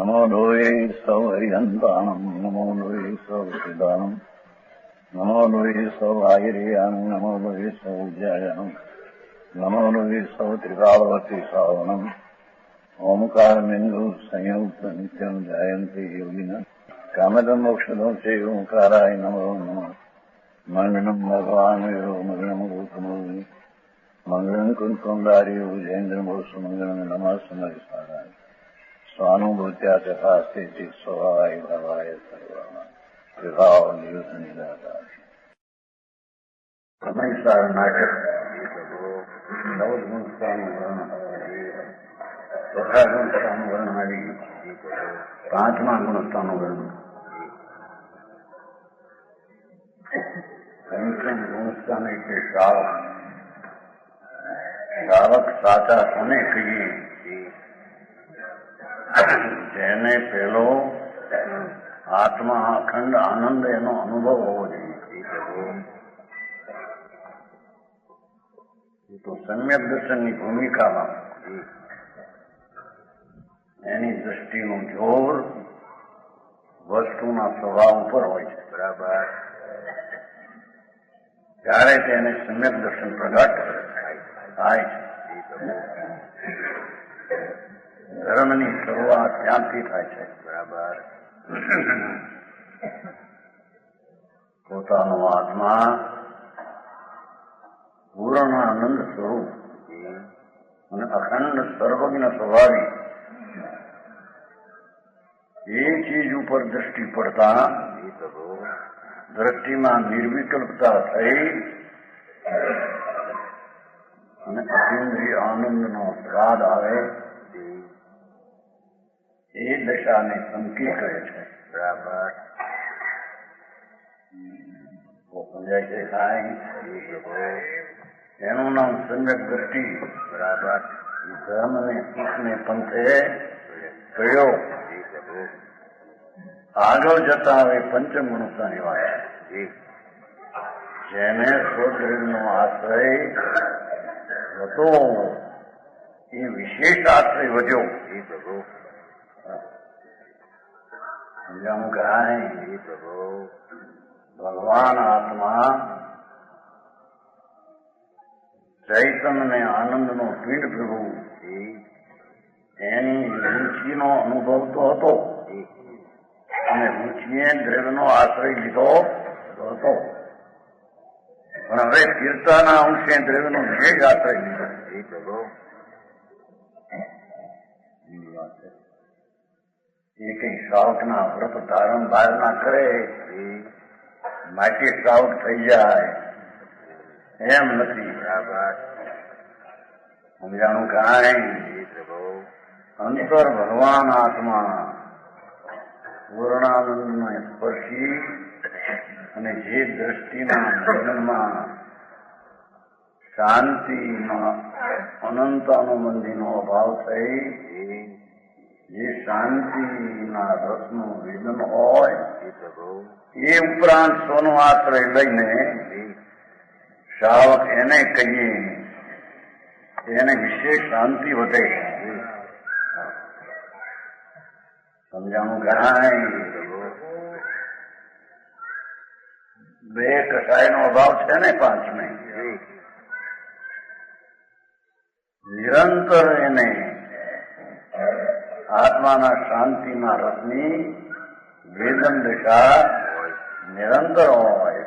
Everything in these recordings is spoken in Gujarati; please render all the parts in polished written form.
नमो लोये सौहरिहन्ताणम् नमो लोये सौसिदानम् नमो लोये सौभागिर्याम् नमो लोये सौज्यायनम् नमो लोये सौत्रिकालवती सावनम् ओंकारमेन्दु संयुक्त नित्यम् जायन्ते योगिनः कामदम् मोक्षदम् च ओंकाराय नमो नमः मङ्गलम् भगवान् यो मङ्गलम् गौतमोनि मङ्गलम् कुन्कुण्डारि विजेन्द्रमोसु मङ्गलम् नमः समरिसाराय स्वानुभूत्या तथा स्थिति स्वभावाय भवाय सर्वाणा विभाव निदाता સમયસાર નાટક 14 ગુણસ્થાનું વર્ણન ચોથા ગુણસ્થાનું વર્ણન આવી પાંચમા ગુણસ્થાનું વર્ણન પંચમ ગુણસ્થાન એટલે શ્રાવક શ્રાવક સાચા કોને કહીએ જેને પેલો આત્મા અખંડ આનંદ એનો અનુભવ હોવો જોઈએ તો સમ્યક દર્શનની ભૂમિકામાં એની દ્રષ્ટિનું જોર વસ્તુના સ્વભાવ ઉપર હોય છે. બરાબર. ત્યારે તેને સમ્યક દર્શન પ્રગટ થાય છે. ધર્મની શરૂઆત ત્યાંથી થાય છે. બરાબર. પોતાનો આત્મા પૂર્ણ આનંદ સ્વરૂપ અને અખંડ સર્વજ્ઞ સ્વભાવી એ ચીજ ઉપર દ્રષ્ટિ પડતા દ્રષ્ટિમાં નિર્વિકલ્પતા થઈ અને અતિન્દ્રિય આનંદનો સ્વાદ આવે એ દશાને સંકી કહે છે. બરાબર. સમજાય છે સાહેબ? એનું નામ સમ્યક દ્રષ્ટિ. બરાબર. ધર્મને સુખને પંથે કયો આગળ જતા હવે પંચમ ગુણસ્થાની વાત છે. જેને સ્વદ્રવ્યનો આશ્રય હતો એ વિશેષ આશ્રય વધ્યો. સમજાણું કરાય? ભગવાન આત્મા ચૈતન્ય આનંદનો પીંડ પ્રભુ એની રુચિનો અનુભવ તો હતો અને રુચિએ દ્રવ્યનો આશ્રય લીધો હતો, પણ હવે તીર્થના અંશે દ્રવ્યનો વિશેષ આશ્રય લીધો. એ કઈ શ્રાવકના વ્રત ધારણ બહાર ના કરે માટે શ્રાવક થઈ જાય એમ નથી. સમજાણું કાંઈ? અંતર ભગવાન આત્મા પૂર્ણાનંદને સ્પર્શી અને જે દ્રષ્ટિના જીવનમાં શાંતિમાં અનંત અનુબંધીનો અભાવ થઈ જે શાંતિના રસનું વિધન હોય એ ઉપરાંત સોનો આશ્રય લઈને શ્રાવક એને કહીએ એને વિશેષ શાંતિ વધે. સમજાણું કરાય? બે કસાયનો અભાવ છે ને પાંચમે. નિરંતર એને આત્માના શાંતિના રસની વેદન દશા નિરંતર હોય.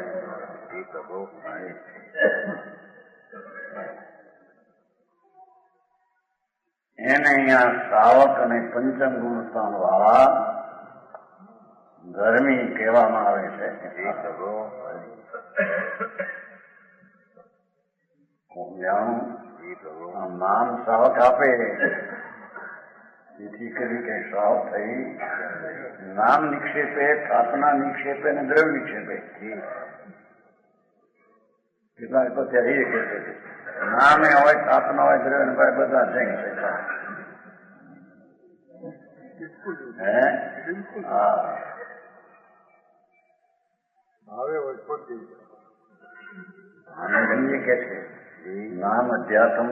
એને અહીંયા શ્રાવક અને પંચમ ગુણસ્થાન વાળા ધર્મી કહેવામાં આવે છે. નામ શ્રાવક આપે જેથી કરી કે શ્રાવક થઈ નામ નિક્ષેપે, સ્થાપના નિક્ષેપે અને દ્રવ્ય નિક્ષેપે. કેટલાક તો ત્યારે એ કહે છે નામે હોય, સ્થાપના હોય, દ્રવ્ય ને ભાઈ બધા જૈન છે. આનંદજી કે છે નામ અધ્યાત્મ,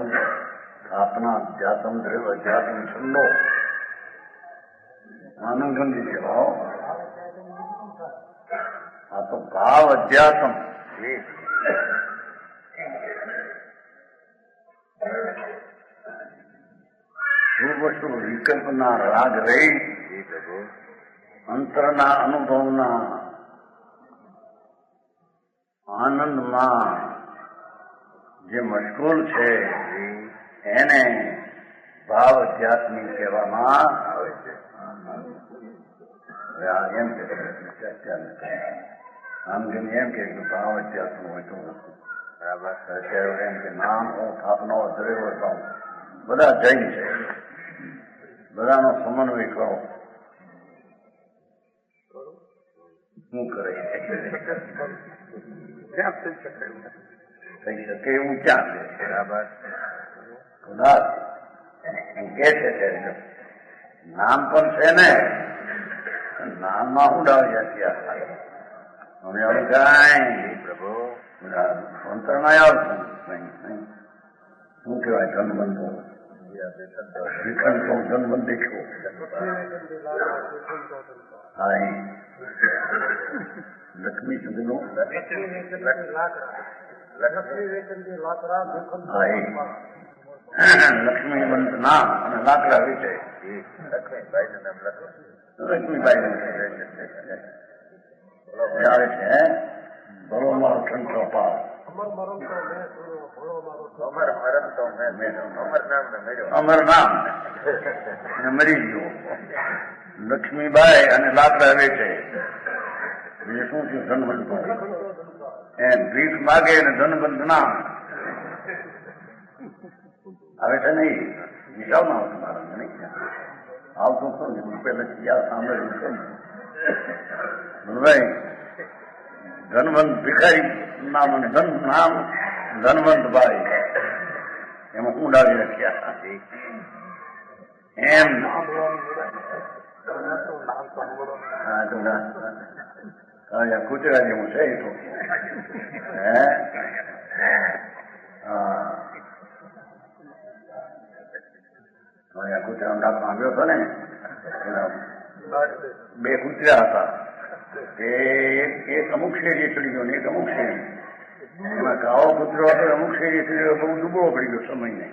સ્થાપના અધ્યાત્મ, દ્રવ્ય અધ્યાત્મ, છંદો આનંદ ગંજી છે ભાવ. આ તો ભાવ અધ્યાસમ. શુભ વિકલ્પના રાગ રહી અંતરના અનુભવના આનંદમાં જે મશગુલ છે એને ભાવ અધ્યાત્મી કહેવામાં આવે છે. એમ કે આમ એમ કે ભાવ અધ્યાત્મ હોય તો બરાબર એમ કે નામ હું થાપનો દ્રવ્ય થાઉં બધા જૈન છે. બધાનો સમન્વય કરો. શું કરે થઈ શકે એવું ક્યાં છે? બરાબર કદાચ એમ કે છે નામ પણ છે ને નામમાં ઉડાવ્યા ત્યાં અમે હવે કઈ પ્રભુ અંતરમાં આવશું નહીં. શું કહેવાય ધનબંધો વિખંડો ધનબંધ દેખ્યો. હા લક્ષ્મી સુધીનો લક્ષ્મીવંત નામ અને લાકડા વિશે લક્ષ્મીબાઈ આવે છે. ભલો મારો ઠંડો પાર અમર નામ મરી ગયો. લક્ષ્મીબાઈ અને લાકડા વેચે બીજું શું થયું? ધનવંત એમ ભીખ માગે અને ધનવંત નામ આવે છે નહીં. વિચારમાં આવતું મારા નહીં આવતું શું પેલા યાદ સાંભળ્યું છે ભાઈ. ધનવંત ભિખારી નામ અને ધન નામ ધનવંત ભાઈ એમાં હું ડાળી રાખ્યા એમ. કૂતરા જેવું છે એ તો કૂતરા ડાક આવ્યો હતો ને બે કૂતરા હતા. એક અમુક શેરીએ ચડી ગયો ને એક અમુક શેરી. એમાં કાળો કૂતરો હતો અમુક શેરીએ ચડી ગયો. બહુ દુબળો પડી ગયો સમયને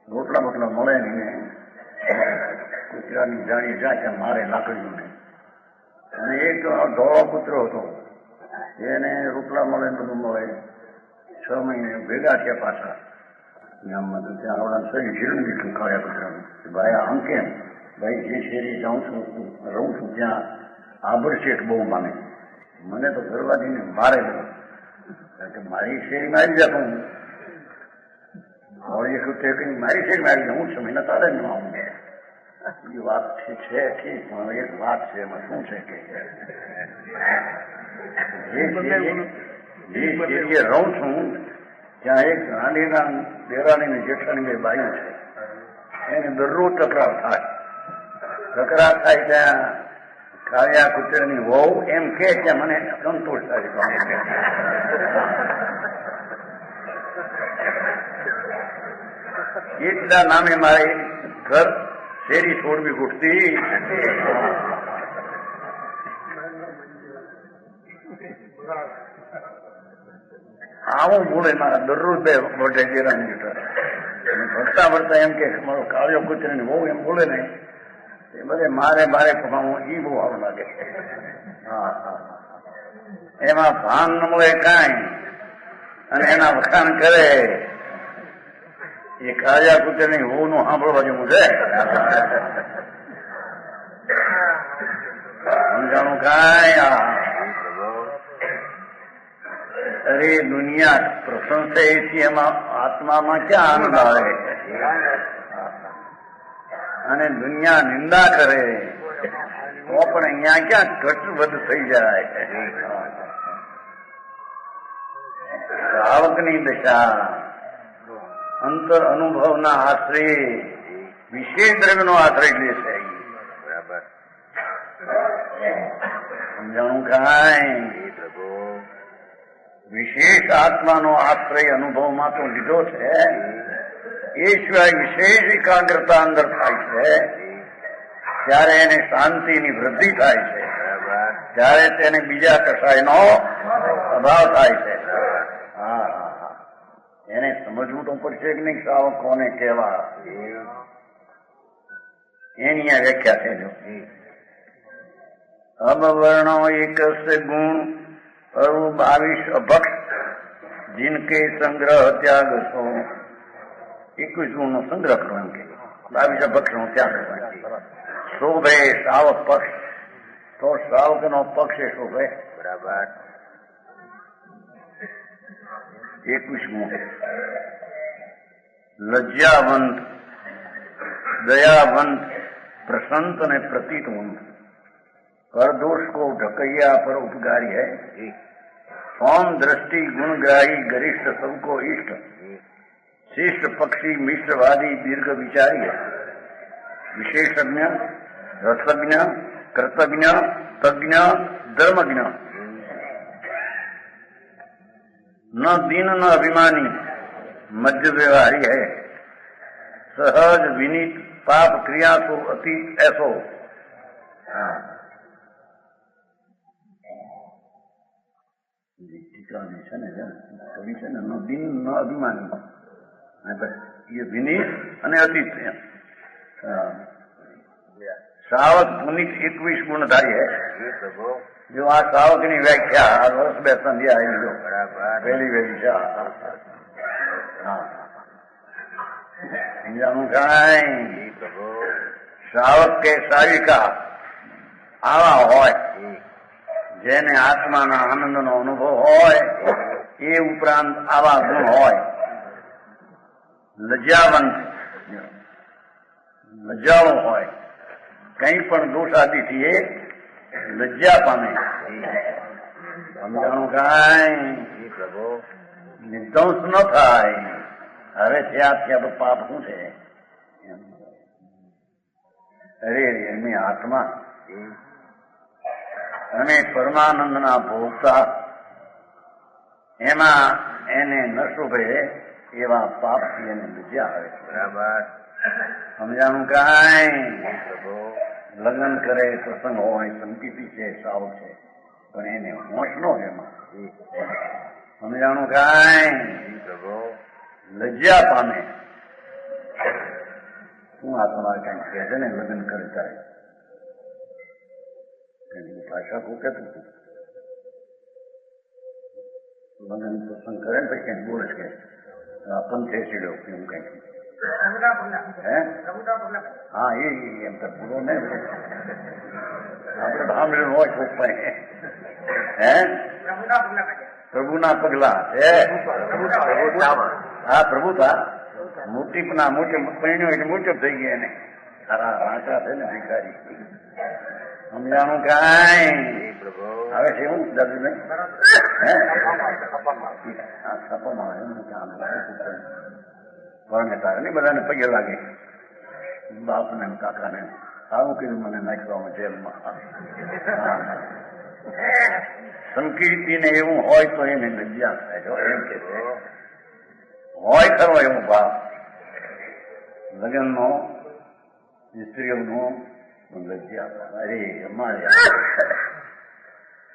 રોટલા બોટલા મળે નહીં. કૂતરાની જાણી જાય મારે લાકડીઓને. અને એક ધોળો કૂતરો હતો એને રોટલા મળે બધું મળે. 6 મહિને ભેગા થયા પાછા. ગામમાં તો ત્યાં આવડા શરીર જીરણ દીઠું કાળ્યા કૂતરાનું. ભાઈ આમ કેમ? ભાઈ જે શેરી જાઉં છું રહું છું ત્યાં આભર શેઠ બહુ માને. મને તો ઘરવાળીને મારે કારણ કે મારી શેરીમાં આવી જતો હું હવે મારી શેરીમાં આવી જાય. હું 6 મહિના તારે જ આવું. એ વાત છે ઠીક પણ એક વાત છે એમાં શું છે કે જે શેરીએ રહું છું ત્યાં એક રાંડીના દેરાણી ને જેઠાણી બે બાયું છે. એને દરરોજ તકરાર થાય. તકરાર થાય ત્યાં કાળિયા કૂતરાની વહુ એમ કે મને સંતોષ થાય. એટલા નામે મારે ઘર શેરી છોડવી ઘૂટતી. આવું બોલે મારા દરરોજ બે મોટે દેરાની ભરતા ભરતા એમ કે મારો કાળિયો કૂતરાની વહુ એમ બોલે ને એ બધે મારે કમાવું એ બહુ સારું લાગે. એમાં ભાન ન મળે કાંઈ અને એના વખાણ કરે. એ કાળિયા કૂતરાની વહુ નું સાંભળવા જેવું છે. સમજાણું કાંઈ અરે દુનિયા પ્રશંસા એથી એમાં આત્મામાં ક્યાં આનંદ આવે? અને દુનિયા નિંદા કરે તો પણ અહીંયા ક્યાં ઘટવધ થઈ જાય. શ્રાવકની દશા અંતર અનુભવના આશ્રય વિશેષ દ્રવ્યનો આશ્રય લે છે. સમજાણું કાંઈ? વિશેષ આત્માનો આશ્રય અનુભવમાં તો લીધો છે. એ સિવાય વિશેષ એકાગ્રતા અંદર થાય છે. ત્યારે એને શાંતિની વૃદ્ધિ થાય છે, ત્યારે તેને બીજા કશાયનો અભાવ થાય છે. હા હા હા, એને સમજવું તો પડશે કે નહીં શ્રાવક કોને કહેવા, એની આ વ્યાખ્યા છે. જો અબવર્ણો એકસ્ય ગુણ અરુ 22 અભક્ષ जिनके संग्रह त्याग सो 21 गुण નો સંગ્રહ કરવાનો કે 22 અભક્ષ નો ત્યાગ કરવાનો. શોભે શ્રાવક પક્ષ, તો શ્રાવક નો પક્ષ એ શોભે. બરાબર. 21 ગુણ. લજ્જાવંત, દયાવંત, प्रसंत ने प्रतीतवंत, कर दोष को ढकैया पर उपकारी है, सौम दृष्टि गुणग्राही गरिष्ठ सबको इष्ट, शिष्ट पक्षी मिश्रवादी दीर्घ विचारी है, विशेषज्ञ रसज्ञ कृतज्ञ तज्ञ धर्मज्ञ, न दीन न अभिमानी मध्य व्यवहारी है, सहज विनीत पाप क्रिया तो अतीत ऐसो. છે ને કવિ છે ને, ન દિન ન અભિમાની, એ વિનીત અને અતીત. શ્રાવક પુનિત 21 ગુણધારી હે. જો આ શ્રાવક ની વ્યાખ્યા આ વર્ષ 2 સંધ્યા આવી જો પહેલી વહેલી છે. સમજાણું કાંઈ? શ્રાવક કે શ્રાવિકા આવા હોય જેને આત્માના આનંદનો અનુભવ હોય, એ ઉપરાંત આવા ગુણ હોય. લજ્જાવંત, લજ્જાળો હોય, કંઈ પણ દોષ આદિથી એ લજ્જા પામે. સમજાણું કાંઈ? નિર્ધંસ ન થાય. હવે ત્યાં પાપ શું છે? અરે એમની આત્મા અને પરમાનંદના ભોગતા, એમાં એને ન શોભે એવા પાપથી એને લજ્જા આવે. બરાબર. સમજાણું કાંઈ? લગ્ન કરે, પ્રસંગ હોય, સંપીતિ છે, સાવ છે, પણ એને હોશ નો એમાં. સમજાણું કાંઈ? લજ્જા પામે. શું આ તમારે કઈ કહે છે ને લગ્ન કરે ત્યારે ભાષા કો કહેતું લગ્ન પ્રસંગ કરે ને પછી કઈ બોલે છે પંથે ચીડ્યો એવું કઈ. હે હા, એ એમ તો પૂરો ને આપડે સાંભળેલું હોય કોક પાસે. હે પ્રભુના પગલા છે. હા, પ્રભુતા મોટીપના મોટે પરિણ્યો એટલે મોટો થઈ ગયા એને. સારા વાંચા છે ને ભિખારી. સમજાણું કાંઈ? હવે છે એવું દાદુ ને પરણે તારે ને બધાને પગે લાગે, બાપ ને કાકા ને. સારું કીધું મને નાખવામાં જેલમાં. સંકીર્તિ ને એવું હોય તો એને લજ્જા થાય. એમ કે હોય ખરો એવું ભાવ લગ્નનો સ્ત્રીઓનો લજ્જા. અરે અમારે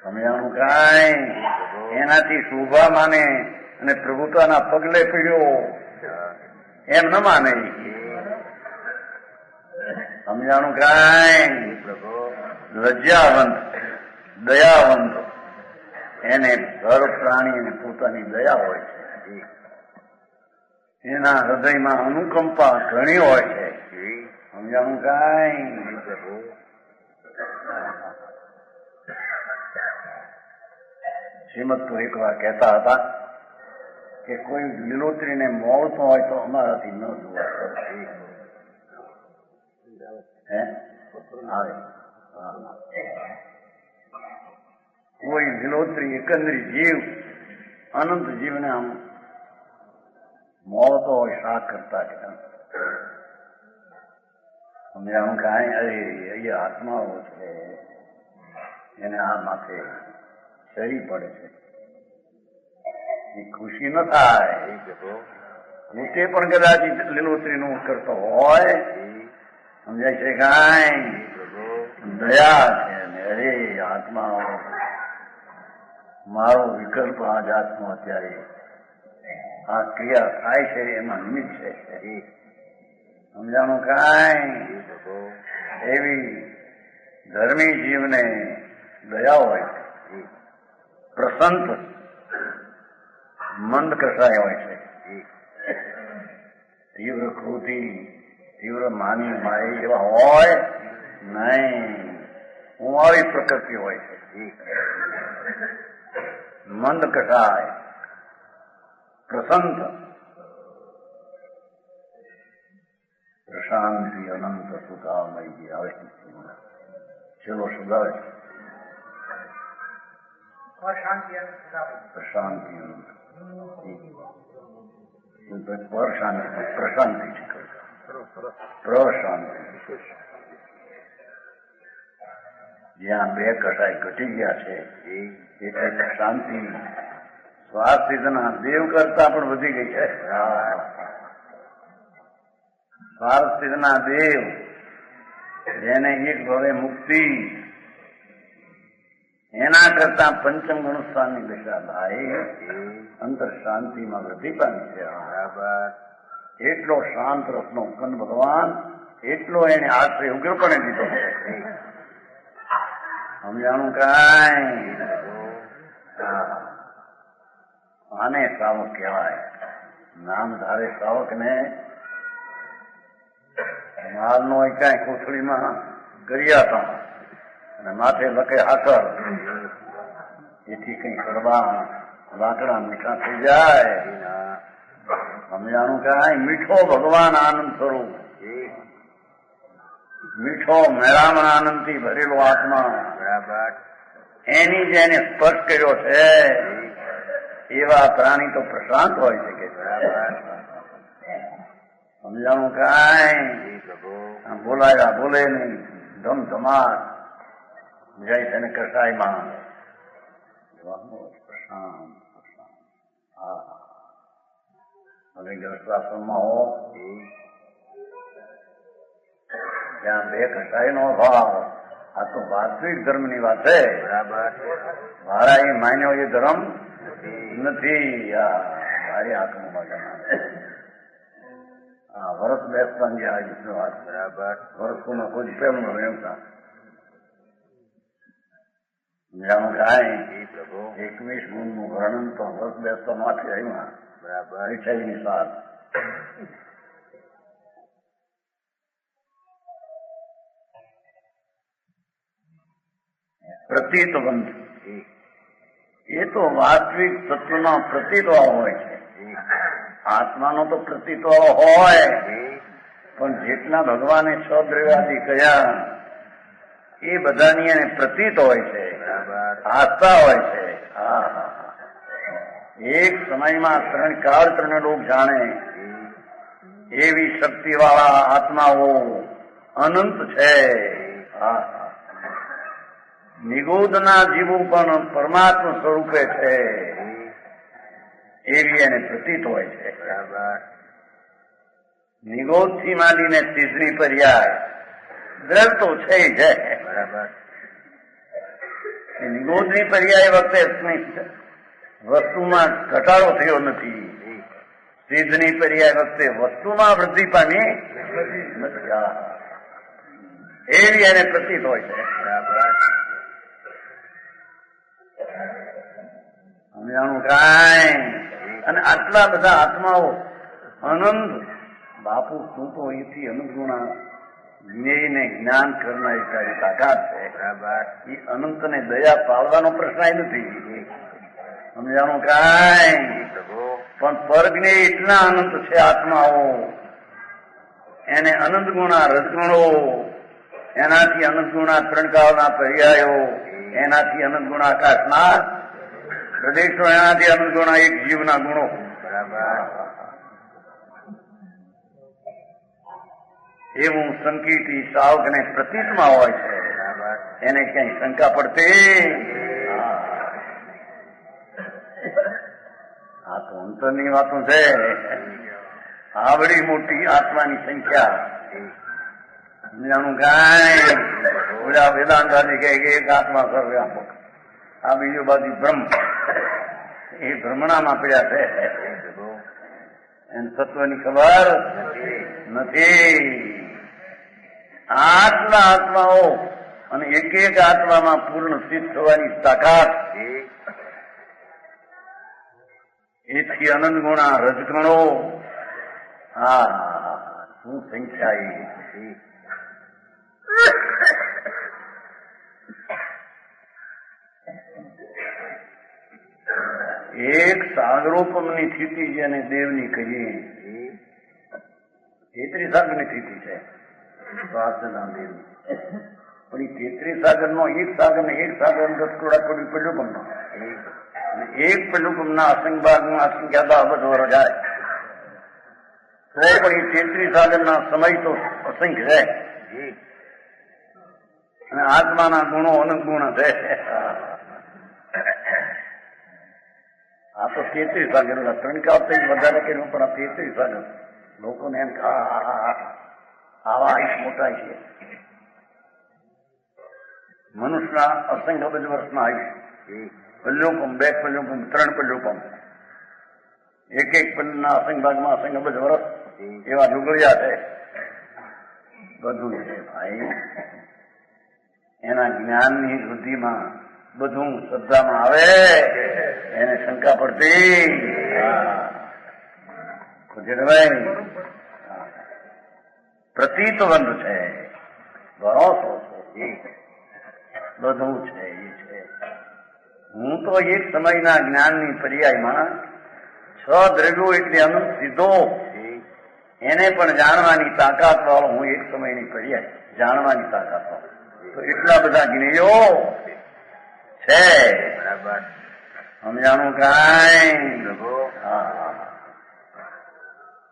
સમજાણું કાંઈ? એનાથી શોભા માને અને પ્રભુતાના પગલે પીડ્યો એમ ન માને. સમજાણું કાંઈ? લજ્જાવંત, દયાવંત, એને ઘર પ્રાણી અને પોતાની દયા હોય છે. એના હૃદયમાં અનુકંપા ઘણી હોય છે. સમજાણું કાંઈ? શ્રીમદ તો એક વાર કહેતા હતા કે કોઈ લીલોતરીને મોળતો હોય તો અમારાથી ન જોવા. હે આવે કોઈ લીલોતરી એકંદરી જીવ, અનંત જીવને આમ મોળતો હોય શાક કરતા કે સમજાણું કાંઈ? અરે અહીંયા આત્માઓ છે, એને આ માથે શરી પડે છે, એ ખુશી ન થાય. પોતે પણ કદાચ લીલોતરીનું કરતો હોય. સમજાય છે કાંઈ? દયા છે ને અરે આત્મા મારો વિકલ્પ આ જાતનો અત્યારે આ ક્રિયા થાય છે એમાં નિમિત્ત છે. સમજાણું કાંઈ એવી ધર્મી જીવને દયા હોય છે, પ્રસંત મંદ કસાય હોય છે, તીવ્ર ક્રોધી તીવ્ર માની માય એવા હોય નહીં, ઉમાળી પ્રકૃતિ હોય છે. મંદ કસાય પ્રસંત પ્રશાંતિ અનંત સુખામય આવે છેલ્લો શબ્દ આવે છે પ્રશાંતિ અનંત પ્રશાંતિ પ્રશાંતિ જ્યાં બે કસાય ઘટી ગયા છે એટલે શાંતિ સ્વાર્થિતના દેવ કરતા પણ વધી ગઈ છે. સ્વાર્થિતના દેવ જેને એક ભવે મુક્તિ એના કરતા પંચમ ગુણ સ્થાનની દશા થાય અંતર શાંતિમાં વૃદ્ધિ પામી છે. એટલો શાંત રસનો કંદ ભગવાન એટલો એને આશ્રય ઉગ્રપણે દીધો છે. સમજાણું કાંઈ આને શ્રાવક કહેવાય. નામ ધારે શ્રાવક ને માલનો કાંઈ કોથળીમાં ગરિયાતા અને માથે લખે હાકર, એથી કઈ કરવા લાકડા મીઠા થઈ જાય. સમજાણું કાંઈ મીઠો ભગવાન આનંદ સ્વરૂપ, મીઠો મેળામણ આનંદથી ભરેલો આત્મા એની જેને સ્પર્શ કર્યો છે એવા પ્રાણી તો પ્રશાંત હોય છે કે સમજાણું કાંઈ બોલાયા બોલે નહીં, ધમધમાટ જાય છે ને કસાયમાં પ્રશાંત. હા હવે ગ્રસ્તાશ્રમમાં હો જ્યાં બે કસાયનો અભાવ, આ તો વાસ્તવિક ધર્મની વાત છે. મારા એ માન્યો એ ધર્મ નથી. મારી આંખમાં વર્ષ બેસવાની આ રીતની વાત. વર્ષોમાં કોઈ પ્રેમનો વ્યવસાય જાણું કાંઈ 21 ગુણનું વર્ણન તો વર્ષ બેસતા માથે આવ્યા. મીઠાઈની સાથ પ્રતીત બંધ એ તો વાસ્તવિક તત્વનો પ્રતીતભાવ હોય છે. આત્માનો તો પ્રતીતભાવ હોય, પણ જેટલા ભગવાને છ દ્રવ્યાદિ કયા એ બધાની એને પ્રતીત હોય છે, આસ્થા હોય છે. એક સમયમાં ત્રણ કાળ ત્રણ લોક જાણે એવી શક્તિ વાળા આત્માઓ અનંત છે. નિગોદના જીવો પણ પરમાત્મા સ્વરૂપે છે એવી એને પ્રતીત હોય છે. નિગોદ થી માંડીને ત્રીજી પર્યાય દ્રવ તો છે જ. નિગોદની પર્યાય વખતે વસ્તુમાં ઘટાડો થયો નથી, સિદ્ધની પર્યાય વખતે વસ્તુમાં વૃદ્ધિ પામી નથી. એવી એને પ્રતીત હોય છે. સમજાણું કાંઈ અને આટલા બધા આત્માઓ અનંત બાપુ તું તો અહીંથી અનંત ગુણા જ્ઞેયને જ્ઞાન કરનારી તારી તાકાત છે. એ અનંતને દયા પાળવાનો પ્રશ્ન નથી. સમજાણું કાંઈ પણ પરજ્ઞે એટલા અનંત છે આત્માઓ, એને અનંત ગુણા રસગુણો, એનાથી અનંત ગુણા ત્રણ કાળના પર્યાયો, એનાથી અનંત ગુણા આકાશના પ્રદેશો, એનાથી અનંત ગુણા એક જીવના ગુણો. એવું સંકિતી સાવકને પ્રતીતમાં હોય છે, એને ક્યાંય શંકા પડતી. આ તો અંતરની વાતો છે. આવડી મોટી આત્માની સંખ્યા સમજાણું કાંઈ બધા વેદાંતાજી કહે કે એક આત્મા સર્વવ્યાપક, આ બીજું બાજુ બ્રહ્મ, એ ભ્રમણામાં પડ્યા છે, એને તત્વની ખબર નથી. આટલા આત્માઓ અને એક એક આત્મામાં પૂર્ણ સ્થિત થવાની તાકાત, એથી અનંત ગુણા રજગણો, હા શું સંખ્યા એક સાગરોપમની સ્થિતિ જેને દેવની કહીએ, તેત્રી સાગરની સ્થિતિ છે સ્વાસ્થ્યના દેવની. પણ એ તેત્રી સાગરનો એક સાગર ને એક સાગર થોડા પલ્લુકમનો, એક પલ્લુકમના અસંખ્ય ભાગમાં અસંખ્ય અબજ વર્ષ જાય તો પણ એ તેત્રી સાગરના સમય તો અસંખ્ય છે. અને આત્માના ગુણો અનંત ગુણ છે. આ તો 33 સાગર, 3 કાપતા વધારે કર્યું, પણ આ 33 સાગર લોકોને એમ આવા આયુષ મોટા છે. મનુષ્યના અસંખ્ય અબજ વર્ષના આયુષ, પલ્લુકમ, 2 પલ્લુકમ, 3 પલ્લુકમ, એક એક પલ્લુના અસંખ્ય ભાગમાં અસંખ્ય અબજ વર્ષ એવા લુગડિયા છે. બધું છે ભાઈ. એના જ્ઞાનની વૃદ્ધિમાં બધું શ્રદ્ધામાં આવે, એને શંકા પડતી પ્રતીતવંત છે, ભરોસો છે, બધું છે. એ છે હું તો એક સમયના જ્ઞાનની પર્યાયમાં 6 દ્રવ્યો એટલે અનંત સીધો એને પણ જાણવાની તાકાત વાળો હું એક સમયની પર્યાય જાણવાની તાકાત વાળો. તો એટલા બધા જ્ઞેયો છે. બરાબર સમજાણું કાંઈ?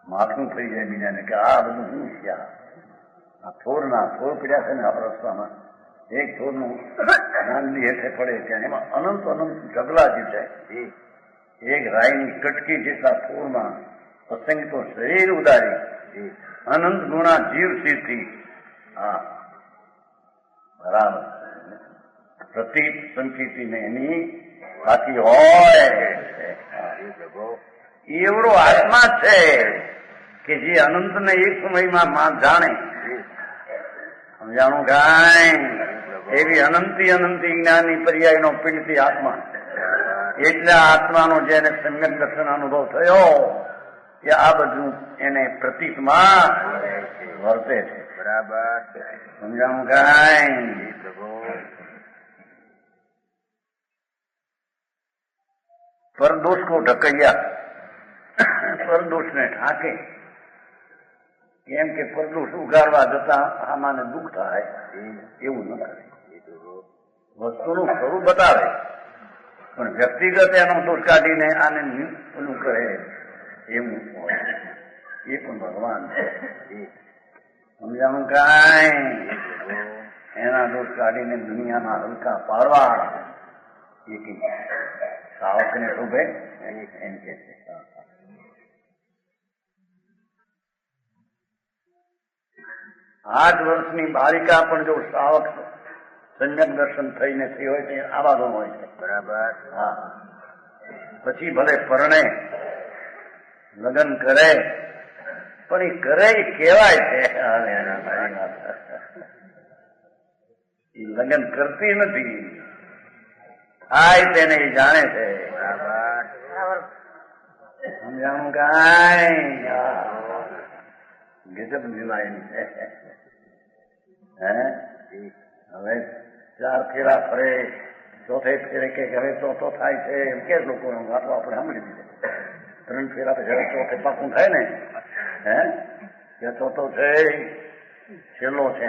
માથું થઈ જાય બીજાને કે આ બધું શું છે? આ થોર પડ્યા છે ને આ રસ્તામાં, એક થોરનું નાનની હેઠે પડે ત્યાં એમાં અનંત ઢગલા જે છે, એક રાયની કટકી જેટલા થોરમાં અસંખ્ય તો શરીર ઉદારી અનંત ગુણા જીવ સિદ્ધિ. હા બરાબર. પ્રતીત સંકેતીને એની બાકી હોય એવડો આત્મા છે કે જે અનંતને એક સમયમાં જાણે. સમજાણું કાંઈ? એવી અનંતી જ્ઞાનની પર્યાયનો પિંડથી આત્મા. એટલે આત્માનો જેને સમ્યક દર્શન અનુભવ થયો એ આ બધું એને પ્રતીતમાં વર્તે છે. બરાબર સમજાણું કાંઈ? પરદોષ કો ઢકૈયા, પરદોષને ઢાંકે. કેમ કે પરદોષ ઉગાડવા જતા આમાંને દુઃખ થાય એવું ન કરે. વસ્તુનું સ્વરૂપ બતાવે પણ વ્યક્તિગત એનો દોષ કાઢીને આને ઓલું કરે એવું હોય. એ પણ ભગવાન છે. સમજાણું કાંઈ? એના દોષ કાઢીને દુનિયાના હલકા પાડવા એ કઈ સાવકને શોભે એમ કે છે. 8 વર્ષની બાલિકા પણ જો શ્રાવક સમ્યક દર્શન થઈને થઈ હોય તો આવા ગુણ હોય છે. બરાબર. હા પછી ભલે પરણે લગ્ન કરે પણ એ કરે એ કહેવાય છે, એ લગ્ન કરતી નથી. થાય તેને એ જાણે છે. બરાબર સમજાણું કાંઈ? ગજબ જીવાયની છે. હવે 4 ફેરા ફરે, ચોથે ફેરે કે હવે ચોથો થાય છે એમ કે લોકો વાતો આપણે સાંભળી દીધે. 3 ફેરા તો જયારે ચોથે પાકું થાય ને કે ચોથો છે છેલ્લો છે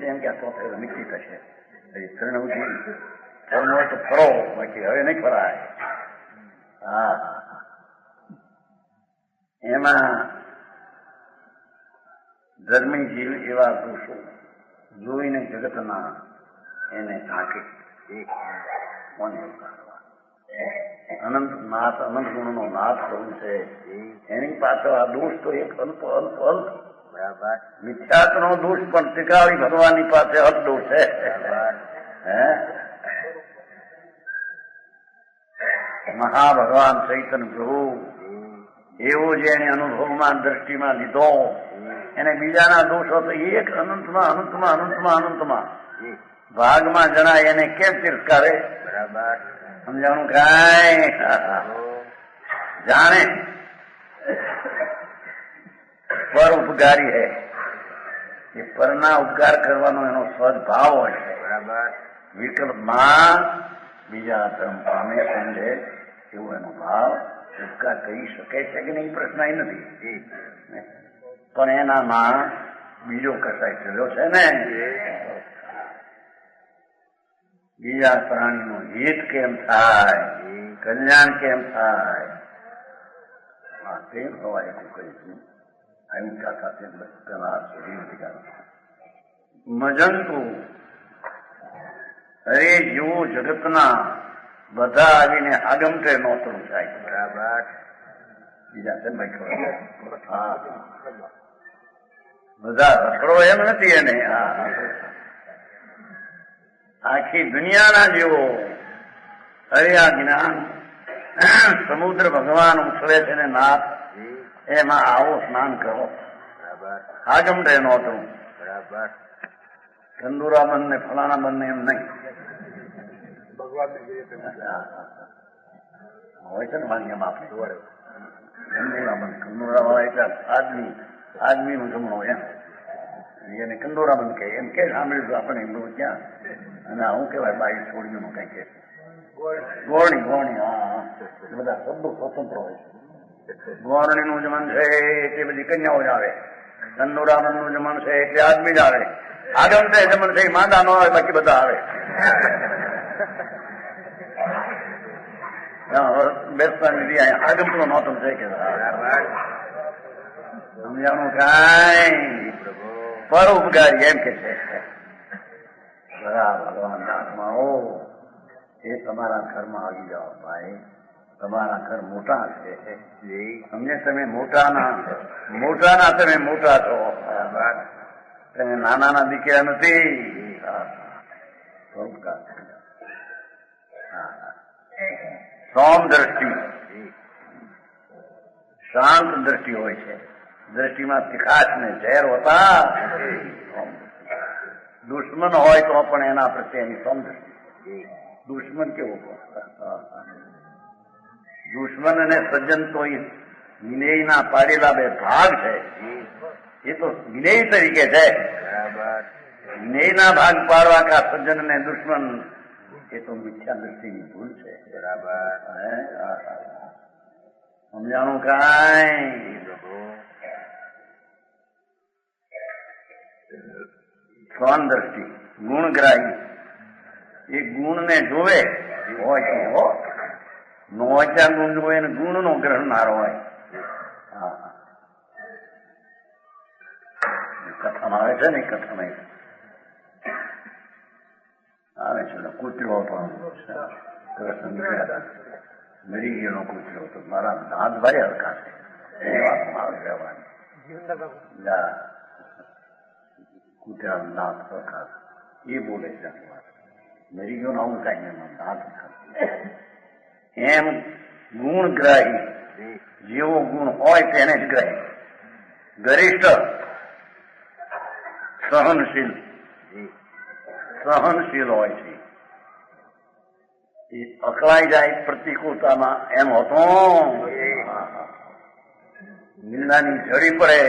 એમ કે ચોથે નક્કી થશે. 3 સુધી ફરવું હોય તો ફરો, બાકી હવે નહીં ફરાય. હા એમાં ધર્મી જીવ એવા દોષો જોઈને જગતના એને ઢાંકે. અનંત ગુણનો નાથ થવું છે. એની પાછળ આ દોષ તો એક અલ્પ મિથ્યાત્વનો દોષ પણ ટીકાવી ભગવાનની પાસે હકદો છે. મહાભગવાન ચૈતન્ય પ્રભુ એવો જેને અનુભવમાં દ્રષ્ટિમાં લીધો એને બીજાના દોષો તો એક અનંતમાં અનંતમાં અનંતમાં અનંતમાં ભાગમાં જણાય એને કેમ તિરસ્કારે? સમજાણું કાંઈ જાણે પર ઉપકારી હૈ એ પરના ઉપકાર કરવાનો એનો સદભાવ હોય છે. વિકલ્પમાં બીજા ધર્મ પામે સમજે એવો એનો ભાવ ઉપકાર કરી શકે છે કે નહીં પ્રશ્ન નથી. પણ એનામાં બીજો કસાય ચલ્યો છે ને બીજા પ્રાણીનું હિત કેમ થાય, કલ્યાણ કેમ થાય તે હવાય કહીશું. અહિંસા સાથે મજંતુ અરે જેવો જગતના બધા આવીને આગમટે નોતરું થાય. બીજા છે બધા રખડો એમ નથી એને. આખી દુનિયાના જેવો અરે આ જ્ઞાન સમુદ્ર ભગવાન ઉછળે છે ને નાથ એમાં આવો સ્નાન કરો. આગમટે નોતરું કંદુરા બંધ ને ફલાણા બંધ એમ નહીં હોય છે ને માન્યમાં આપણે કંદોરા બંધ કંદોરા વાળા એટલે આદમી નું જમણો એમ એને કંદોરા બંધ કહે એમ કે સાંભળ્યું આપણે એમનું ક્યાં અને હું કેવાય બાઈ છોડીનું કઈ કે ગોળણી ગોળણી હા બધા શબ્દો સ્વતંત્ર હોય છે. ગોળણી નું જમણ છે એટલે બધી કન્યાઓ જ આવે, કંદોરા બંધ નું જમણ છે એટલે આદમી જ આવે, આગમ છે જમણ છે માંદા ન આવે બાકી બધા આવે. બેસતા નથી આગમતો નહોતું છે કે સમજાણું કાંઈ પર ઉપકારી એમ કે છે. ભગવાન આત્માઓ એ તમારા ઘરમાં આવી જાઓ ભાઈ, તમારા ઘર મોટા છે સમજે, તમે મોટાના તમે મોટા છો, તમે નાના દીકરા નથી. સોમ દ્રષ્ટિ શાંત દ્રષ્ટિ હોય છે, દ્રષ્ટિમાં તિખાશ ને ઝેર હોતા. દુશ્મન હોય તો પણ એના પ્રત્યેની સોમ દ્રષ્ટિ. દુશ્મન કેવો દુશ્મન અને સજ્જન તો વિનયના પાડેલા બે ભાગ છે. એ તો વિનય તરીકે છે. વિનયના ભાગ પાડવા કા સજ્જન ને દુશ્મન એ તો મિથ્યા દ્રષ્ટિની ભૂલ છે. સમજાણું કાંઈ? સ્વાન દ્રષ્ટિ ગુણગ્રાહી એ ગુણ ને જોવે હોય તો નો ત્યાં ગુણ જોવે ને ગુણ નો ગ્રહણનારો હોય. કથામાં આવે છે ને કથામાં આવે છે કૂતરો પણ કૃષ્ણ મરી ગયેલો કૂતરો તો મારા દાંત ભાઈ હલકા છે એ વાતમાં આવે રહેવાની. કૂતરાના દાંત હલકા એ બોલે છે મરી ગયો ને આવું કઈ દાંત એમ ગુણગ્રાહી જેવો ગુણ હોય તેને જ ગ્રાહી. ગરિષ્ઠ સહનશીલ હોય છે. એ અકળાઈ જાય પ્રતિકૂળતામાં એમ હોતો નિંદાની જડી પડે,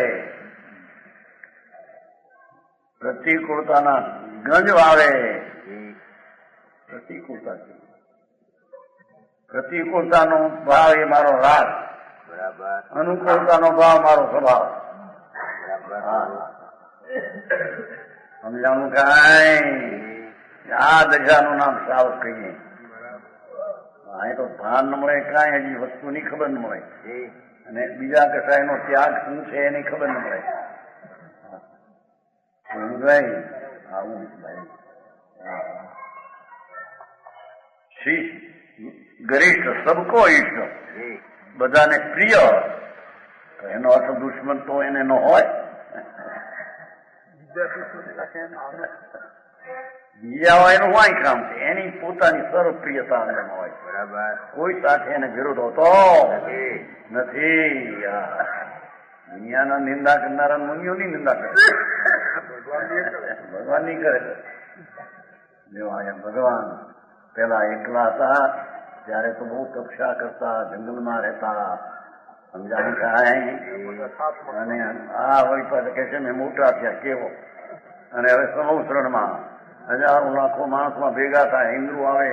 પ્રતિકૂળતાના ગંજ વાવે. પ્રતિકૂળતાનો ભાવ એ મારો રાગ, અનુકૂળતાનો ભાવ મારો સ્વભાવ. સમજાણું કાંઈ? આ દશાનું નામ સાવક કહીએ. અહીં તો ભાન ન મળે કાંઈ, હજી વસ્તુની ખબર ન મળે અને બીજા કસાયનો ત્યાગ શું છે એની ખબર ન મળે. ભાઈ આવું ભાઈ શ્રી ગરિષ્ઠ સબકો ઈષ્ટ બધાને પ્રિય, તો એનો અર્થ દુશ્મન તો એને ન હોય. બીજા હોય એનું વાંય કામ છે, એની પોતાની સર્વપ્રિયતા અંદરમાં હોય. બરાબર. કોઈ સાથે એને વિરોધ હોતો નથી. દુનિયાના નિંદા કરનારા મુનિઓની નિંદા કરે, ભગવાન ની કરે. ભગવાન પેલા એકલા હતા ત્યારે તો બહુ તપસ્યા કરતા, જંગલમાં રહેતા, સમજાવી થાય. અને આ વળી પાસે કે છે મેં મોટા થયા કેવો, અને હવે સંવત્સરમાં હજારો લાખો માણસમાં ભેગા થાય, ઇન્દ્રો આવે.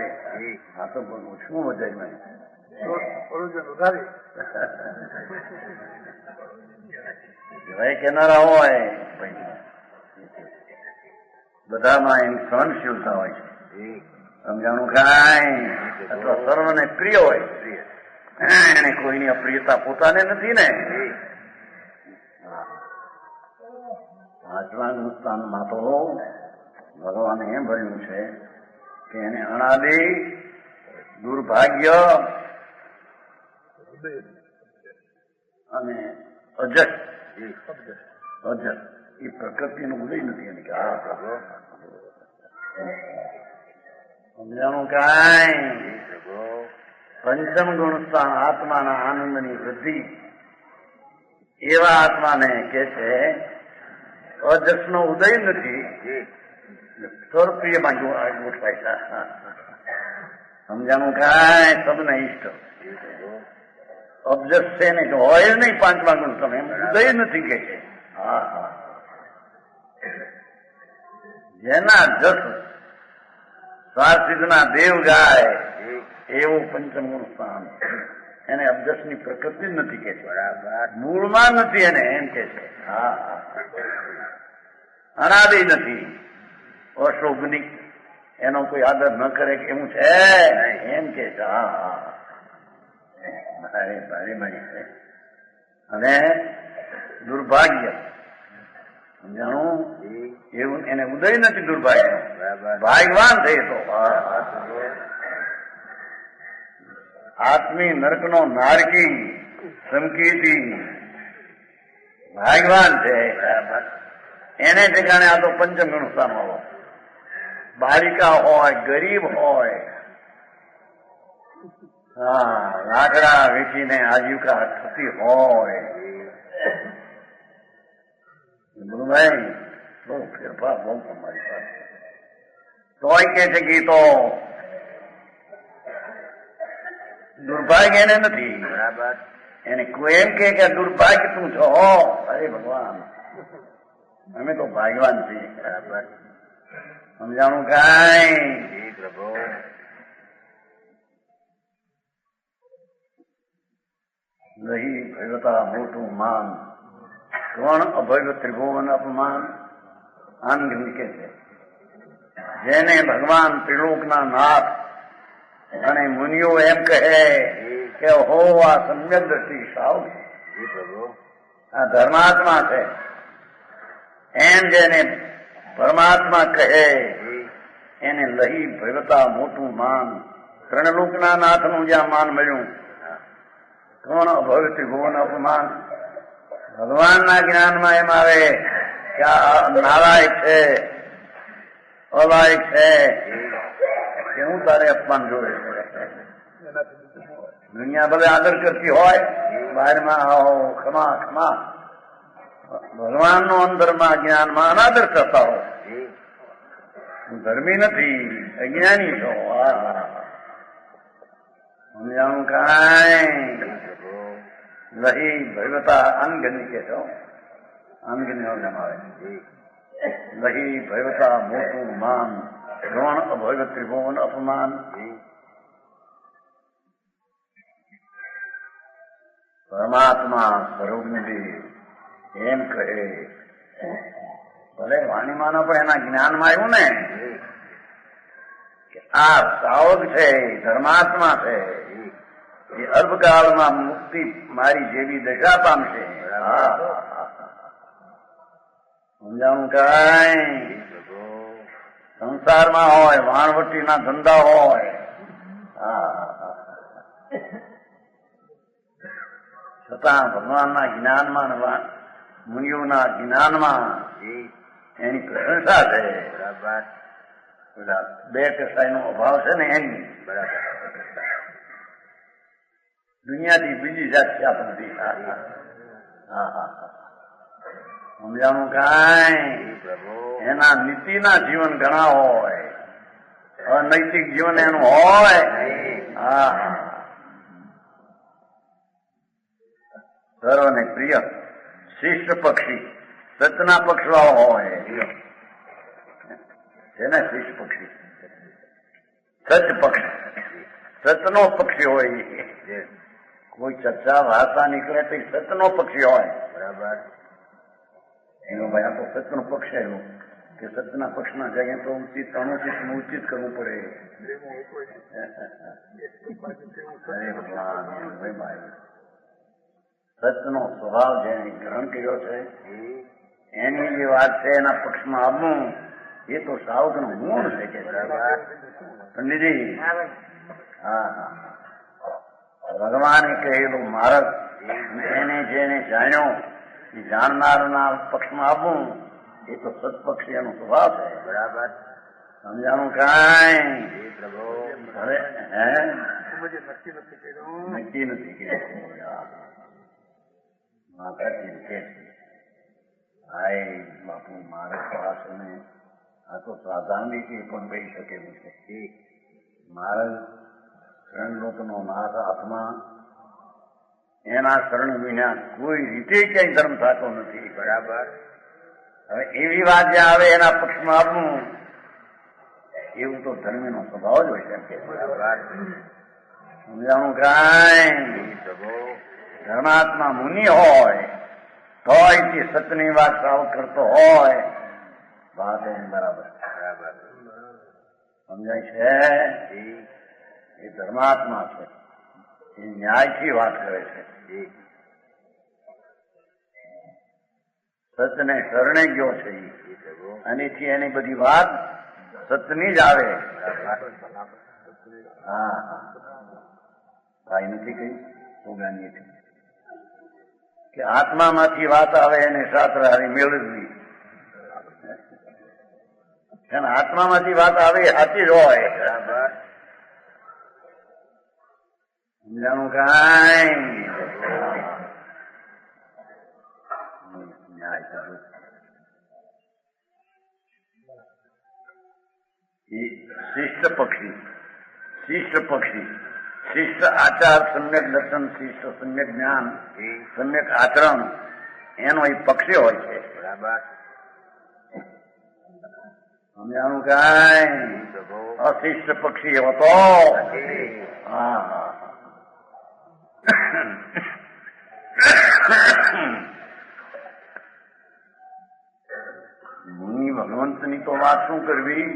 આ તો બધું શું મજા ભાઈ કેનારા હોય, બધામાં એની સહનશીલતા હોય છે. સમજાણું કાંઈ અથવા સર્વને પ્રિય હોય, એને કોઈની અપ્રિયતા પોતાને નથી ને. પાંચમા હિન્દુસ્તાનમાં તો ભગવાને એમ ભર્યું છે કે એને અનાદિ દુર્ભાગ્ય અને અજસ એ પ્રકૃતિનો ઉદય નથી. એને સમજાણું કાંઈ પંચમ ગુણસ્થાન આત્માના આનંદની વૃદ્ધિ એવા આત્માને કે છે અજસનો ઉદય નથી, સ્વરૂપીયમાં ગોઠવાય. સમજાણું કાંઈ સબને ઈષ્ટ અબજસ છે ને હોય જ નહીં પાંચમા ગુણસ્થાન, એમ ઉદય નથી કે છે. જેના જસ સારસિદ્ધના દેવ ગાય એવું પંચમ ગુણસ્થાન, એને અબજસની પ્રકૃતિ જ નથી કે છે. બરાબર. મૂળમાં નથી એને એમ કે છે. અનાદિ નથી, અશોભની, એનો કોઈ આદર ન કરે કે એવું છે એમ કે છે. અને દુર્ભાગ્ય સમજાણું એવું એને ઉદય નથી દુર્ભાગ્ય, ભાગ્યવાન થઈ તો. આત્મી નરકનો નારકી સંકીર્તિ ભાગ્યવાન છે, એને ઠેકાણે આ તો પંચમ ગુણસ્થાન હોય. બાલિકા હોય, ગરીબ હોય, લાકડા વેચીને આજીવિકા થતી હોય, ભાઈ બહુ ફેરફાર બહુ તમારી પાસે. તોય કે છે કે તો દુર્ભાગ્ય એને નથી. બરાબર. એને કોઈ એમ કે દુર્ભાગ્ય તું છો. અરે ભગવાન, અમે તો ભાગ્યવાન છીએ. બરાબર. સમજાણું કાંઈ પ્રભુ. નહીં ભૈવતા મોટું માન, કોણ અભૈવ ત્રિભુવન અપમાન. આનંદ કે છે જેને ભગવાન ત્રિલોકના નાથ અને મુનિઓ એમ કહે કે હો આ સમ્યક દ્રષ્ટિ સાવ આ ધર્માત્મા છે, એમ જેને પરમાત્મા કહે એને લહી ભૈવતા મોટું માન. ત્રણલોકના નાથનું જ્યાં માન મળ્યું, કોણ અભય ત્રિભુવન અપમાન. ભગવાનના જ્ઞાનમાં એમ આવે કે આ નાલાયક છે, અલાયક છે, એવું તારે અપમાન જોડે. દુનિયા ભલે આદર કરતી હોય, બહારમાં આવો ખમા ખમા, ભગવાનનો અંદરમાં જ્ઞાનમાં અનાદર કરતા હોય. હું ધર્મી નથી, અજ્ઞાની છો. સમજાણું કાંઈ લહી ભૈવતા અનગની કે છો. અનગની આવે લહી ભૈવતા મોટું માન, દ્રોણ અભૈવ ત્રિભુવન અપમાન. પરમાત્મા સર્વજ્ઞદેવ એમ કહે, ભલે વાણીમાં પણ એના જ્ઞાનમાં આવ્યું ને કે આ સાવક છે, ધર્માત્મા છે, એ અલ્પકાળમાં મુક્તિ મારી જેવી દશા પામશે. સમજાણું કાંઈ સંસારમાં હોય, વાણવટીના ધંધા હોય, છતાં ભગવાનના જ્ઞાનમાં મુનિઓના જ્ઞાનમાં એની પ્રશંસા છે. બરાબર. પેલા બે કસાયનો અભાવ છે ને એની. બરાબર. દુનિયાથી બીજી જાત છે આપણને. હા હા સમજાણું કાંઈ. એના નીતિના જીવન ઘણા હોય, અનૈતિક જીવન એનું હોય. હા સર્વને પ્રિય શિષ્ટ પક્ષી સતના પક્ષ વાળો હોય છે ને. શિષ્ટ પક્ષી સત પક્ષ, સતનો પક્ષી હોય. કોઈ ચર્ચા વાર્તા નીકળે તો સતનો પક્ષી હોય. બરાબર. એનો ભાઈ આ તો સતનો પક્ષ આવ્યો કે સતના પક્ષમાં જઈએ તો ઉચિત અનુચિત ઉચિત કરવું પડે. અરે ભગવાન સતનો સ્વભાવ જેને ગ્રહણ કર્યો છે એની જે વાત છે એના પક્ષમાં આવવું એ તો સાવકનો ગુણ છે કે. પંડિતજી હા હા ભગવાને કહેલું માર્ગ એને જેને જાણ્યો એ જાણનારના પક્ષમાં આવવું એ તો સત્પક્ષી એનો સ્વભાવ છે. બરાબર. સમજાણું કાંઈ. હવે હે નક્કી નથી કે માતાજી કે હાય બાપુ મારે પાસે ને આ તો સાધારણ રીતે પણ કહી શકેલું છે. મારે શરણ લોકનો નાથ હાથમાં એના શરણ વિના કોઈ રીતે ક્યાંય ધર્મ થતો નથી. બરાબર. હવે એવી વાત જે આવે એના પક્ષમાં આપવું એવું તો ધર્મીનો સ્વભાવ જ હોય છે. સમજાણું કાંઈ. ધર્માત્મા મુનિ હોય તોય તે સતની વાત સાવ કરતો હોય. વાત એની બરાબર. સમજાય છે. એ ધર્માત્મા છે, એ ન્યાયથી વાત કરે છે. સતને શરણે ગયો છે અને એની બધી વાત સતની જ આવે. હા હા ભાઈ નથી કહી સોગાની કે આત્મામાંથી વાત આવે એને શાસ્ત્ર હારી મેળવવી. આત્મામાંથી વાત આવે એ સાચી જ હોય. સમજાણું કાંઈ. શિષ્ટ પક્ષી, શિષ્ટ પક્ષી, શિષ્ટ આચાર, સમ્યક દર્શન, શિષ્ટ સમ્યક જ્ઞાન, સમ્યક આચરણ એનો એ પક્ષી હોય છે. બરાબર. સમજાણું કાંઈ. અશિષ્ટ પક્ષી હતો. હા મુનિ ભગવંતની તો વાત શું કરવી,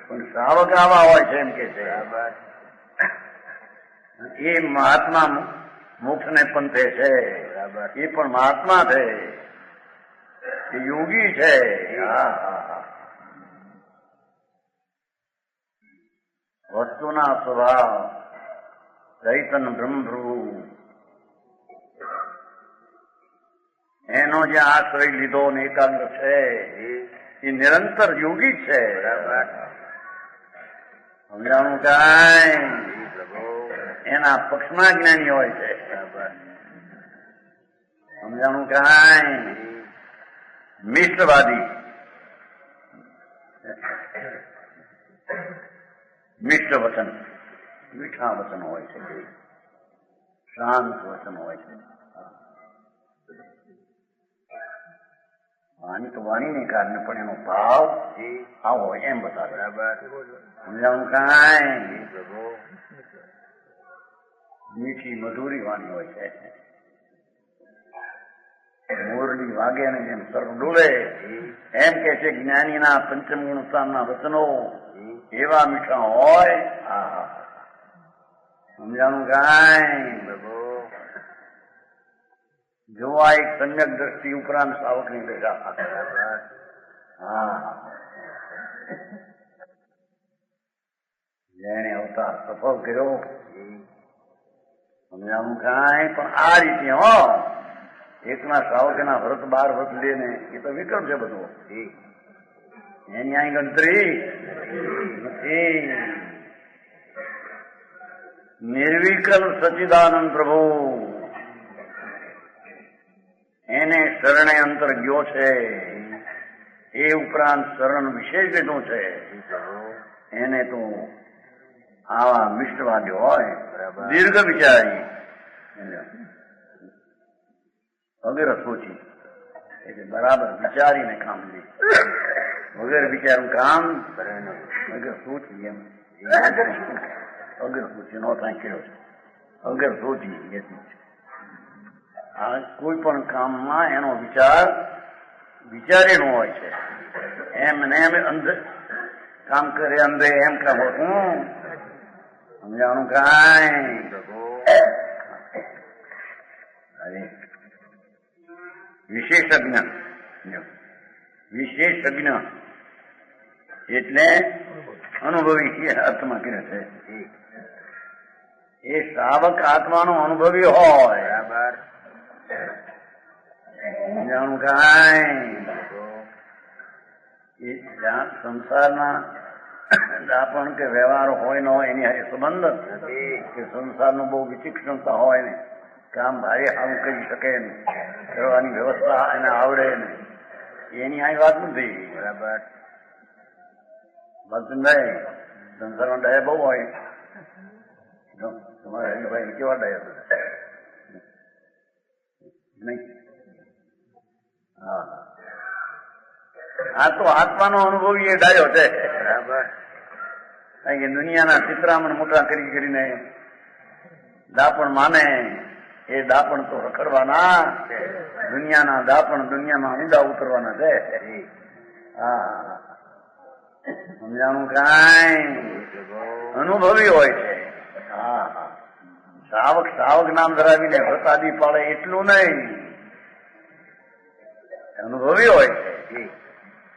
પણ શ્રાવક આવા હોય છે એમ કે છે. એ મહાત્મા મોક્ષને પંથે છે. એ પણ મહાત્મા છે, એ યોગી છે. વસ્તુના સ્વભાવ ચૈતન બ્રહ્મભ્રુ એનો જે આશ્રય લીધો ને એકાગ્ર છે એ નિરંતર યોગી છે. સમજાણું કાંઈ. એના પક્ષમાં જ્ઞાની હોય છે. સમજાણું કાંઈ. મિષ્ટવાદી, મિષ્ટ વચન, મીઠા વચન હોય છે, શાંત વચન હોય છે. વાણી તો વાણીને કારણે પણ એનો ભાવ આવો હોય એમ બતાવે. સમજાણું કાંઈ. મીઠી મધુરી વાણી હોય છે. મોરલી વાગે ને જેમ સર ડોલે એમ કે છે જ્ઞાનીના પંચમ ગુણસ્થાનના વચનો એવા મીઠા હોય. સમજાણું કાંઈ. જોવા એક સમ્યક દ્રષ્ટિ ઉપરાંત સાવકની દશા. હા જેને અવતાર સફળ કર્યો. સમજાણું કાંઈ. પણ આ રીતે એકના શ્રાવકના વ્રત 12 વ્રત લે ને એ તો વિક્રમ છે બધો. એની અહીં ગણતરી નથી. નિર્વિકલ્પ સચ્ચિદાનંદ પ્રભુ એને શરણે અંતર ગયો છે. એ ઉપરાંત શરણ વિશેષ લીધું છે. એને તો આવા મિષ્ટવાદી હોય, દીર્ઘ વિચારી વગેરે સોચી એટલે બરાબર વિચારીને કામ લે. વગેરે વિચારું કામ વગેરે સોચી એમ વગેરે સોચી નો થાય કર્યો છે. વગેરે સોચી એટલું છે. આ કોઈ પણ કામમાં એનો વિચાર વિચારેલો હોય છે. એમ ને એમ અંદર કામ કરે અંદર એમ કામ હોતું સમજાવાનું કાંઈ. વિશેષજ્ઞ વિશેષજ્ઞ એટલે અનુભવી અર્થમાં કહે છે. એ શ્રાવક આત્માનો અનુભવી હોય જાણું કાંઈ. સંસારના દાપણ કે વ્યવહાર હોય ન હોય એની સંબંધ કે સંસારનો બહુ વિચિક્ષણતા હોય ને કામ ભારે સારું કરી શકે ને કરવાની વ્યવસ્થા એને આવડે ને એની આ વાત નથી. બરાબર ભાઈ સંસારમાં દયા બહુ હોય. તમારે હરિભાઈ કેવા દયા નહીં? હા આ તો આત્માનો અનુભવી એ ડાયો છે. બરાબર કારણ કે દુનિયાના ચિત્રામણ મોટા કરી કરીને દાપણ માને એ દાપણ તો રખડવાના. દુનિયાના દાપણ દુનિયામાં ઊંડા ઉતરવાના છે. હા સમજાણું કાંઈ અનુભવી હોય છે. હા હા શ્રાવક શ્રાવક નામ ધરાવીને વ્રતાદી પાડે એટલું નહીં, અનુભવી હોય છે.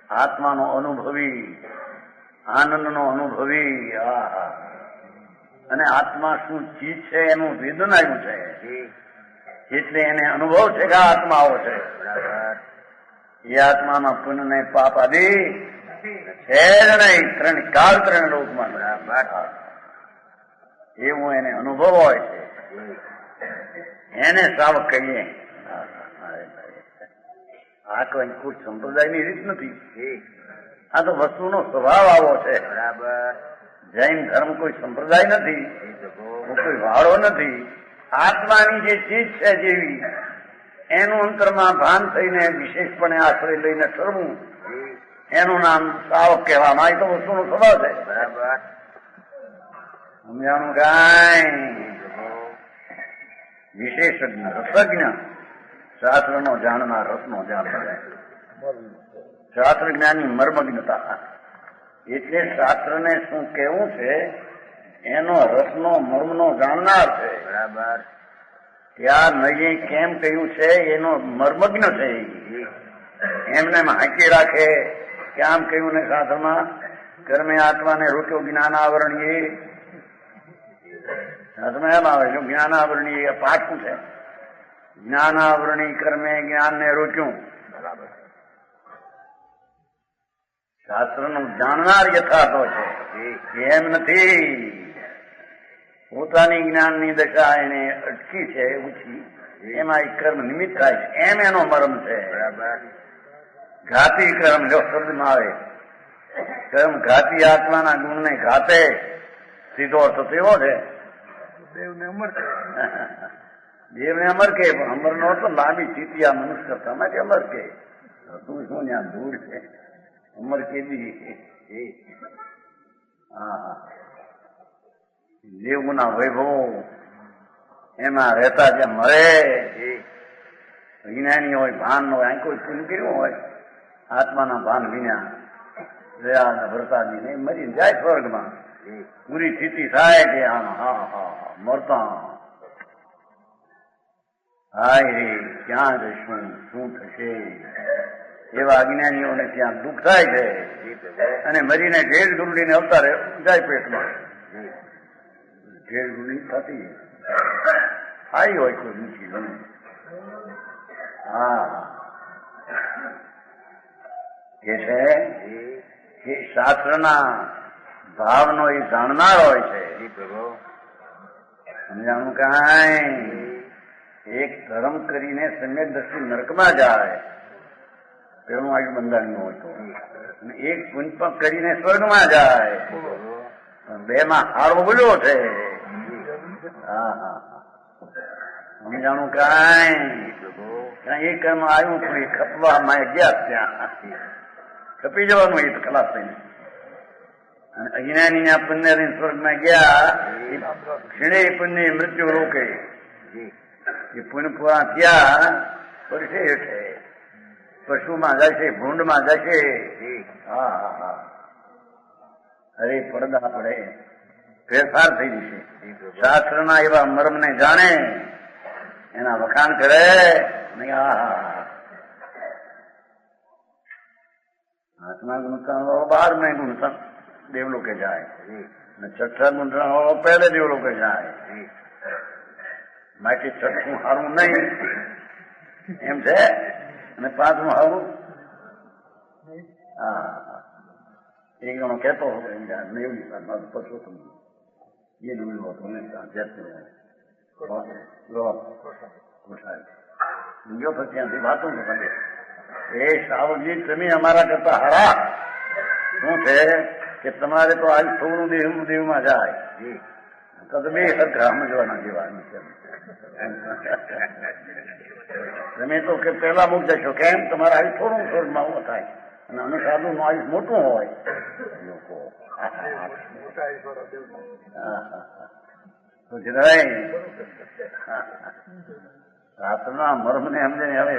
આત્માનો અનુભવી, આનંદનો અનુભવી. હા અને આત્મા શું ચીજ છે એનું વેદન આવ્યું છે એટલે એને અનુભવ છે કે આત્મા આવો છે. એ આત્માના પુણ્ય ને પાપ આદિ છે જ નહીં. ત્રણ લોકમાં એવું એને અનુભવ હોય છે. એને શ્રાવક કહીએ. આ કોઈ સંપ્રદાયની રીત નથી. આ તો વસ્તુનો સ્વભાવ આવો છે. બરાબર જૈન ધર્મ કોઈ સંપ્રદાય નથી, કોઈ વાળો નથી. આત્માની જે ચીજ છે જેવી એનું અંતરમાં ભાન થઈને વિશેષપણે આશ્રય લઈને ઠરવું એનું નામ શ્રાવક કહેવામાં. એ તો વસ્તુનો સ્વભાવ છે. બરાબર સમજાણું કાંઈ. વિશેષજ્ઞ રસજ્ઞ શાસ્ત્રનો જાણનાર, રસનો જાણનાર, શાસ્ત્ર જ્ઞાની મર્મજ્ઞતા એટલે શાસ્ત્રને શું કહેવું છે એનો રસનો મર્મનો જાણનાર છે. બરાબર ત્યાં નહીં કેમ કહ્યું છે એનો મર્મજ્ઞ છે. એમને હાંકી રાખે કે આમ કહ્યું ને શાસ્ત્રમાં કર્મે આત્માને રોક્યો જ્ઞાન આવરણીએ. શાસ્ત્રમાં એમ આવે છે જ્ઞાન આવરણીય પાઠ શું છે? જ્ઞાનાવરણી કર્મે જ્ઞાનને રોક્યું. બરાબર શાસ્ત્રનું જાણનાર યથાર્થો છે. એમ નથી પોતાની જ્ઞાનની દશા એને અટકી છે ઊંચી, એમાં એક કર્મ નિમિત્ત થાય છે એમ એનો મર્મ છે. બરાબર ઘાતી કર્મ જો શબ્દમાં આવે કર્મ ઘાતી આત્માના ગુણને ઘાતે સીધો અર્થ તેવો છે દેવને અમર કે. દેવને અમર કે પણ અમર નો તો લાંબી સ્થિતિ આ મનુષ્ય કરતા માટે અમર કે. તું શું ત્યાં દૂર છે અમર કેદી. હા દેવના વૈભવ એમાં રહેતા જે મળે વિજ્ઞાની હોય, ભાન હોય, અહીં કોઈ પૂન કર્યું હોય આત્માના ભાન વિના દયા ભરતાજી ને મરીને જાય સ્વર્ગમાં. પૂરી સ્થિતિ થાય કે આમ હા હા મરતા હાય રે ક્યાં જશું, શું થશે એવા અજ્ઞાનીઓને ત્યાં દુઃખ થાય છે અને મરીને ઢેર ગુરડીને અવતારે જાય પેટમાં. ઢેર ગુરડી થતી સારી હોય કોઈ ઊંચી બને. હા કે છે કે શાસ્ત્રના ભાવનો એ જાણનાર હોય છે. સમજાણું કાંઈ એક ધર્મ કરીને સમ્યક દ્રષ્ટિ નરકમાં જાય પેલું આગળ બંધારણનું હોય તો, અને એક પુંજ કરીને સ્વર્ગમાં જાય. બે માં હારો બોલ્યો છે. હા હા સમજાણું કાંઈ એ કર્મ આવ્યું પણ એ ખપવામાં ગયા ત્યાં ખપી જવાનું એ ખલાસ થઈને. અને અજ્ઞાની પુણ્ય સ્વર્ગમાં ગયા ક્ષણે પુણ્ય મૃત્યુ રોકે એ પુણ્ય પૂરા ત્યાં પડશે હેઠે પશુમાં જશે ભૂંડમાં જશે. હા હા હા અરે પડદા પડે ફેરફાર થઈ જશે. શાસ્ત્રના એવા મર્મને જાણે એના વખાણ કરે નહીં. હાથમાં ગુણતા વાળો 12 ગુણતા દેવલોકે જાય અને છઠ્ઠા ગુણતા વાળો પહેલે દેવલોકે જાય. બાકી છઠ્ઠું સારું નહીં એમ છે અને 5મું સારું. હા એક જણો કહેતો હતો પરસોત્તમ એ જોયું હતું ને ગયો તો ત્યાંથી વાતો તો તમે એ સાવજી તમે અમારા કરતા હારા શું છે કે તમારે તો આજ થોડું દેવમાં જાય તો બે સરખા સમજવાના જેવા તમે તો કે પેલા મૂક જશો કેમ તમારે આજ થોડું સ્વર્ગમાં ઉભો થાય અને અમે સાધુ નું આયુષ મોટું હોય લોકો રાતના મર્મ ને સમજે હવે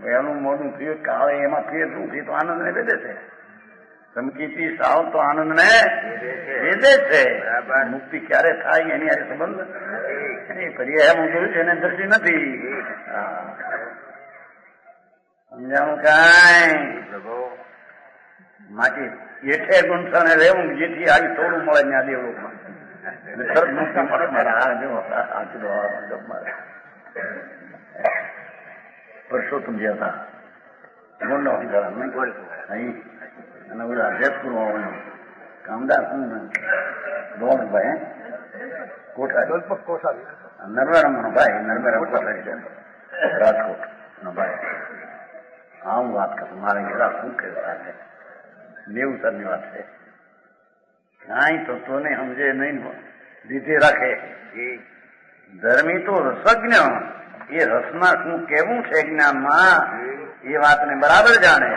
વહેલું મોડું થયું કાળે એમાં ફેર શું થયું તો આનંદ ને વેદે છે. ધમકીથી સાવ તો આનંદ ને વેદે છે. મુક્તિ ક્યારે થાય એની આ સંબંધ એની પર્યાય હું જોયું છે એને દ્રષ્ટિ નથી. સમજાણું કાંઈ માટે એઠે ગુંઠાને રહેવું જેથી આજે થોડું મળે ને આ દેવલોકમાં તરત મુક્તિ મળે. મારા જો પરસોત્તમ જે હતા ગોંડો અહીં અને ઓલા જેતપુર કામદાર કોઠારી નર્મરામનો ભાઈ નર્મરામ કોઠારી રાજકોટ નો ભાઈ. હા હું વાત કરું મારે ઘેરા શું કર્યું છે 90 ની વાત છે. કાંઈ તત્વને સમજે નહીં લીધે રાખે. ધર્મી તો રસજ્ઞ એ રસના શું કેવું છે જ્ઞાનમાં એ વાતને બરાબર જાણે.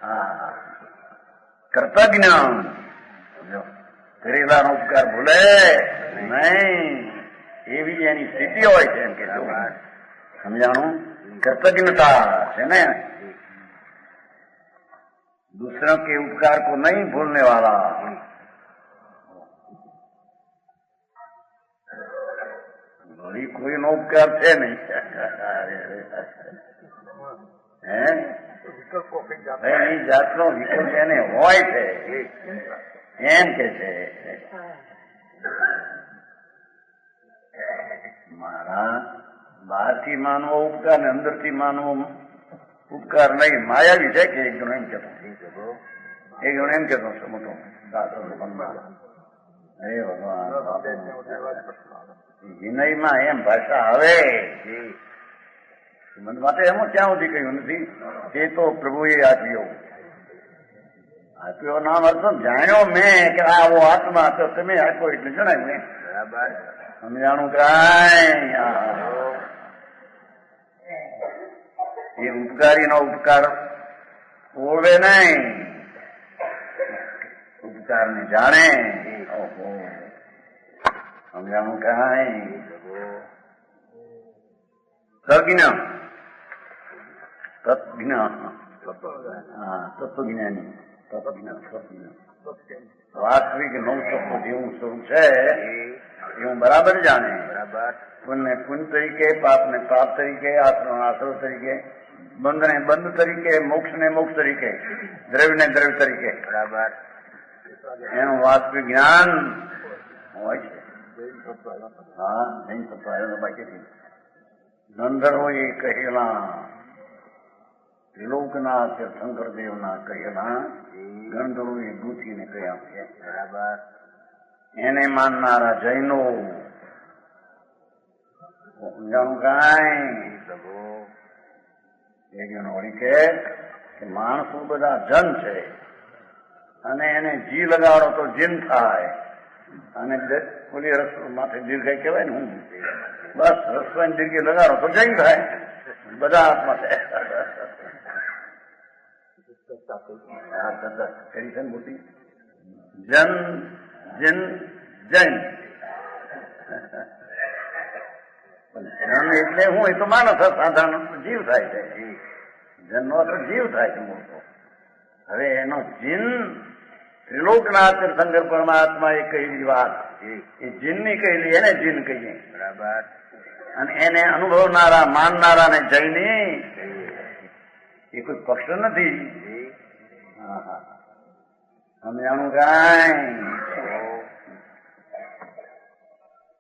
હા કર્તજ્ઞ કરેલાનો ઉપકાર ભૂલે નહીં એવી એની સ્થિતિ હોય છે. એમ કે સમજાણું कर्तज्ञता है ना दूसरों के उपकार को नहीं भूलने वाला. वही कोई नो उपकार थे नहीं જાતનો વિકલ્પ એને હોય છે એમ કે છે. મારા બહારથી માનવો ઉપકાર ને અંદરથી માનવો ઉપકાર નહીં માયાવી છે કે એક જણો એમ કેતો મોટો વિનયમાં એમ ભાષા આવે માટે એમાં ક્યાં સુધી કહ્યું નથી. તે તો પ્રભુએ આપ્યો નામ અર્થ જાણ્યો મેં કે આવો આત્મા તો તમે આપ્યો એટલે જણાવ્યું ને બરાબર. સમજાણું કાંઈ એ ઉપકારીનો ઉપકાર ઓળવે નહીં ઉપકારને જાણે. સમજાણું કાંઈ તજ્ઞ તત્વજ્ઞાની વાસ્તવિક નવ તત્વ જેવું સ્વરૂપ છે એ હું બરાબર જાણે. પુણ્ય પુણ્ય તરીકે પાપ ને પાપ તરીકે આશ્રમ આશ્રમ તરીકે બંધ ને બંધ તરીકે મોક્ષ ને મોક્ષ તરીકે દ્રવ્ય ને દ્રવ્ય તરીકે બરાબર એનું વાસ્તવિક જ્ઞાન હોય છે. હા જૈન તત્વ બાકી ગંધર્વો એ કહેલા ત્રિલોકના શંકરદેવના કહેલા ગણધરોએ ગૂંથીને કહ્યા છે. બરાબર. એને માનનારા જૈનો જાણું કાંઈ પ્રભુ. એ જણો વળી કે માણસો બધા જન છે અને એને જી લગાડો તો જીન થાય અને ઓલી રસ માથે દીર્ઘાઈ કહેવાય ને હું બસ રસવાઈ દીર્ઘી લગાડો તો જૈન થાય. બધા આત્મા છે. કરી છે ને મોટી જન જન જૈન જન એટલે હું એ તો માણસ સાધારણ જીવ થાય છે. જનનો તો જીવ થાય છે મોટો. હવે એનો જીન ત્રિલોકનાથ શંકર પરમાત્મા એ કહેલી વાત એ જીનની કહેલી એને જીન કહીએ. બરાબર. અને એને અનુભવનારા માનનારા ને જૈની એ કોઈ પક્ષ નથી. સમજાણું કાંઈ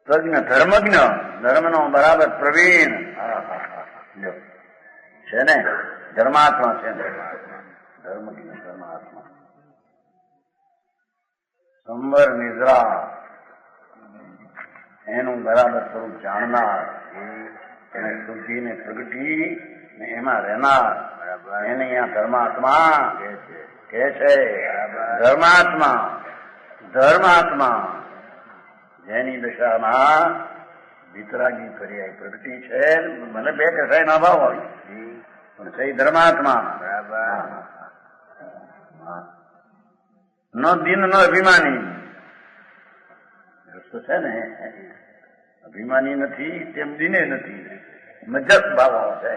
પ્રજ્ઞ ધર્મજ્ઞ ધર્મનો બરાબર પ્રવીણ છે ને ધર્માત્મા છે ને ધર્મજ્ઞ ધર્માત્મા સંબર નિદ્રા એનું બરાબર સ્વરૂપ જાણનાર એને શુદ્ધિને પ્રગટી ને એમાં રહેનાર એને અહીંયા ધર્માત્મા કે છે. ધર્માત્મા ધર્માત્મા જેની દશામાં વિતરાગી પર્યાય પ્રગટી છે. મને બે કસાય ના ભાવ આવી પણ સહી ધર્માત્મા ન દિન ન અભિમાની રસ્તો છે ને. અભિમાની નથી તેમ દિને નથી મજ્જત ભાવ છે.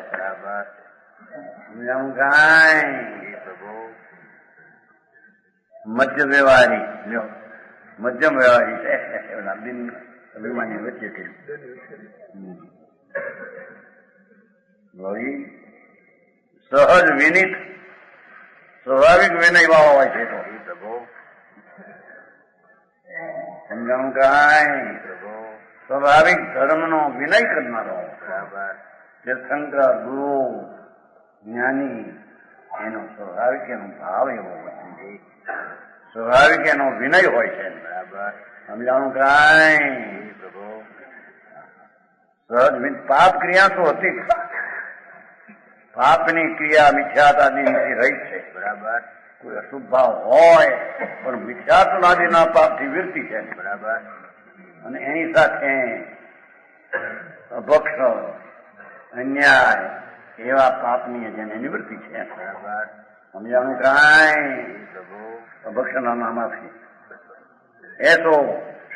સમજાવું કાંઈ મધ્ય વ્યવહારી લ્યો મધ્યમ વ્યવહારી છે. દિન અભિમાની વચ્ચે સહજ વિનિત સ્વાભાવિક વિનય ભાવ હોય છે. તો સમજાવું કાંઈ સ્વાભાવિક ધર્મનો વિનય કરનારો તીર્થંકર ગુરુ જ્ઞાની એનો સ્વાભાવિક એનો ભાવ એવો હોય છે. સ્વાભાવિક એનો વિનય હોય છે. સમજાણું કાંઈ સહજ પાપ ક્રિયા તો હતી. પાપની ક્રિયા મિથ્યાતાદીની રહી છે. બરાબર. કોઈ અશુભ ભાવ હોય પણ મિથ્યાત્વાદીના પાપથી વિરતી છે. બરાબર. અને એની સાથે અભક્ષ અન્યાય એવા પાપની જેને નિવૃત્તિ છે. બરાબર. સમજાણું કાંઈ અભક્ષના નામાથી એ તો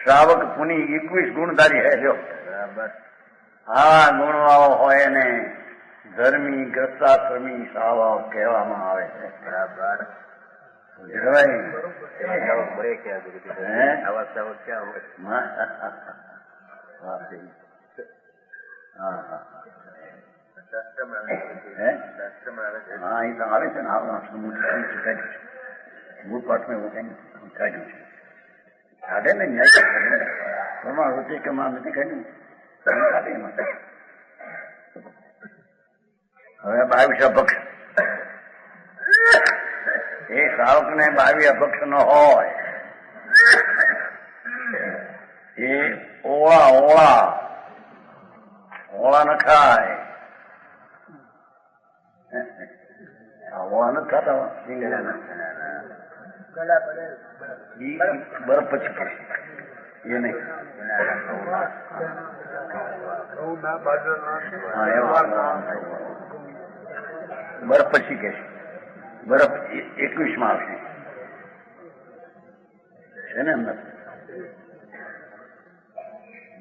શ્રાવક પુની 21 ગુણધારી હે. જો બરાબર. આવા ગુણવાળો હોય એને ધર્મી ગ્રસ્તાશ્રમી સાવાઓ કહેવામાં આવે છે. બરાબર. આવે છે ને મૂળ પાઠમાં એવું કઈ કાઢ્યું છે. કાઢે ને ન્યાય પ્રમાણ વચ્ચે કે માં નથી કાઢ્યું કાઢે એમાં. હવે 22 અભક્ષ એ શ્રાવક ને 22 અભક્ષ ન હોય એ ઓળા ન ખાય. ઓળા નથી ખાતા બરફ પછી કરશે એ નહીં. બરફ પછી કે બરફ 21 આવશે છે ને અંદર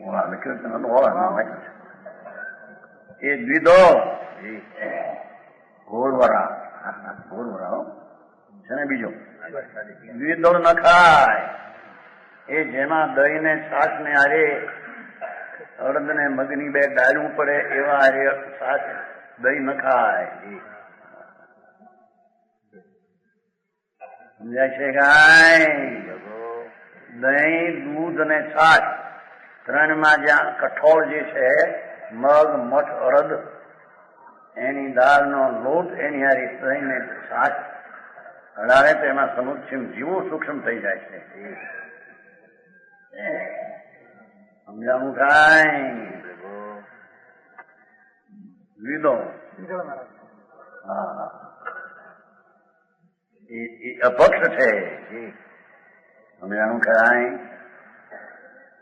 ઓળા લખ્યું ઓળા નામ લખ્યું છે. એ દ્વિધો ઘોરવરા છે ને. બીજો દ્વિદળ ન ખાય એ જેમાં દહીં ને છાશ ને હારે અડદ ને મગની 2 ડાળવું પડે એવા હારે છાશ દહીં ન ખાય. સમજાય છે કાંઈ? દહીં દૂધ અને છાશ 3માં જ્યાં કઠોળ જે છે મગ મઠ અડદ એની દાળનો લોટ એની હારી થઈને શાક હળાવે તો એમાં સમુચ્છમ જીવો સૂક્ષ્મ થઈ જાય છે. સમજાવું કાંઈ લીધો હા એ અપક્ષ છે. સમજાવું કાંઈ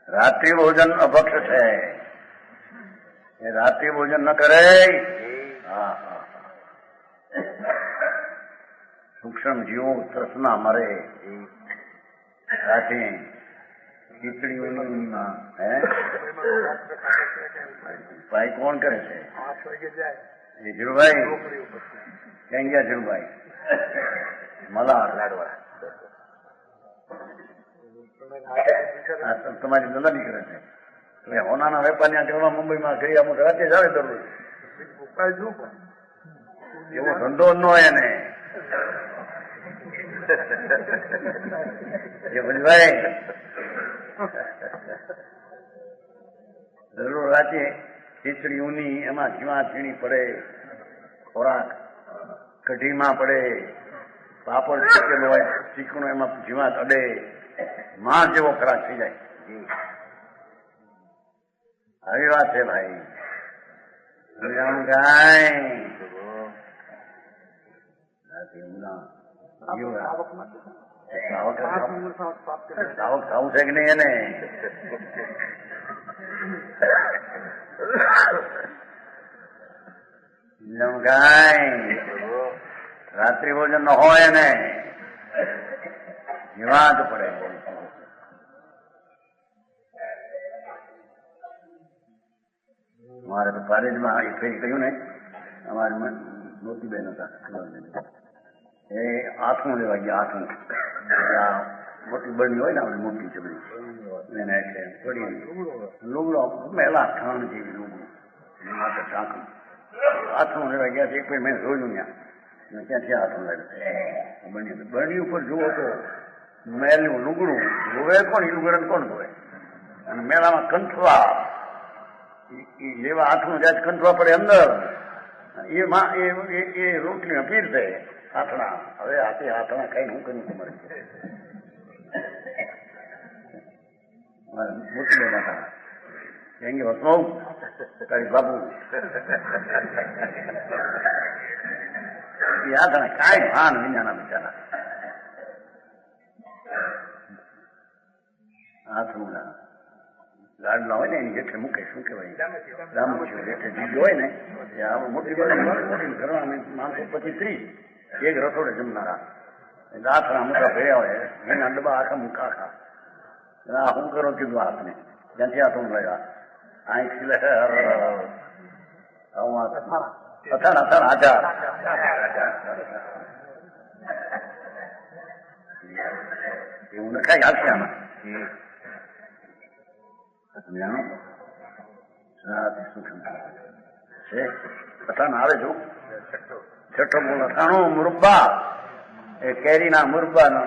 રાત્રિ ભોજન અપક્ષ છે. એ રાત્રિ ભોજન ન કરે. હા સૂક્ષ્મ જીવો તૃષ્ણા મરે રાતે ખીચડીઓમાં હે ભાઈ કોણ કરે છે? એ ધીરુભાઈ ક્યાં ગયા? ધીરુભાઈ મલાડ તમારી દલાલી કરે છે. એટલે હોનાના વેપારીના ઘરમાં મુંબઈમાં ગઈ અમુક રાતે જ આવે દરરોજ. એવો ધંધો ન હોય એને. ભાઈ દરરોજ રાતે ખીચડી ઊની એમાં ઝીણા ઝીણી પડે, ખોરાક કઢીમાં પડે, પાપડ શીખેલો હોય ચીકણો એમાં ઝીણા અડે, માં જેવો ખોરાક થઈ જાય. આવી વાત છે ભાઈ. સાવક ખાવું છે કે નહીં એને? રાત્રિ ભોજન ન હોય ને જીવાત પડે. અમારે તો કોલેજમાં એક ફેરી કહ્યું ને, અમારે મોતીબેન હતા એ આથમું લેવા ગયા. આથમું મોટી બળની હોય ને આપણે મોટી ચબડી એને એટલે પડી લુગડો પહેલા ખાણ જેવી લુગડું માટે ઢાંકું આથમું લેવા ગયા. એક ભાઈ મેં જોયું ત્યાં ક્યાંથી આથમું લાગ્યું બરણી ઉપર જુઓ તો મેલનું લુગડું જોવે કોણ? એ લુગડા કોણ જોવે? અને મેળામાં કંઠવા જેવા હાથનું જાય કંઠવા પડે અંદર એ રોટલીમાં પીરશે હાથણા. હવે હાથે હાથણા ખાઈને હું કર્યું તમારે મોટી બેન હતા એંગે વસવું તારી બાબુ એ હાથણા કાંઈ ભાન વિનાના બિચારા હાથનું લાડલા હોય ને એની જેઠે મૂકે. શું કહેવાય? રામચીઓ જેઠે જીજો હોય ને મોટી મોટી ઘરમાં માણસો 25-30 એક રસોડે જમનારા આથણા મોટા ભર્યા હોય એના ડબ્બા આખા મૂકા આખા. શું કરો કીધું હાથને જ્યાંથી હાથું લાગ્યા આંખ સિલે અથાણ આચાર એવું નખાઈ હાલશે આમાં. અથાણ આવે છું છઠ્ઠો મૂળ અથાણું મુરબ્બા એ કેરીના મુરબ્બાનો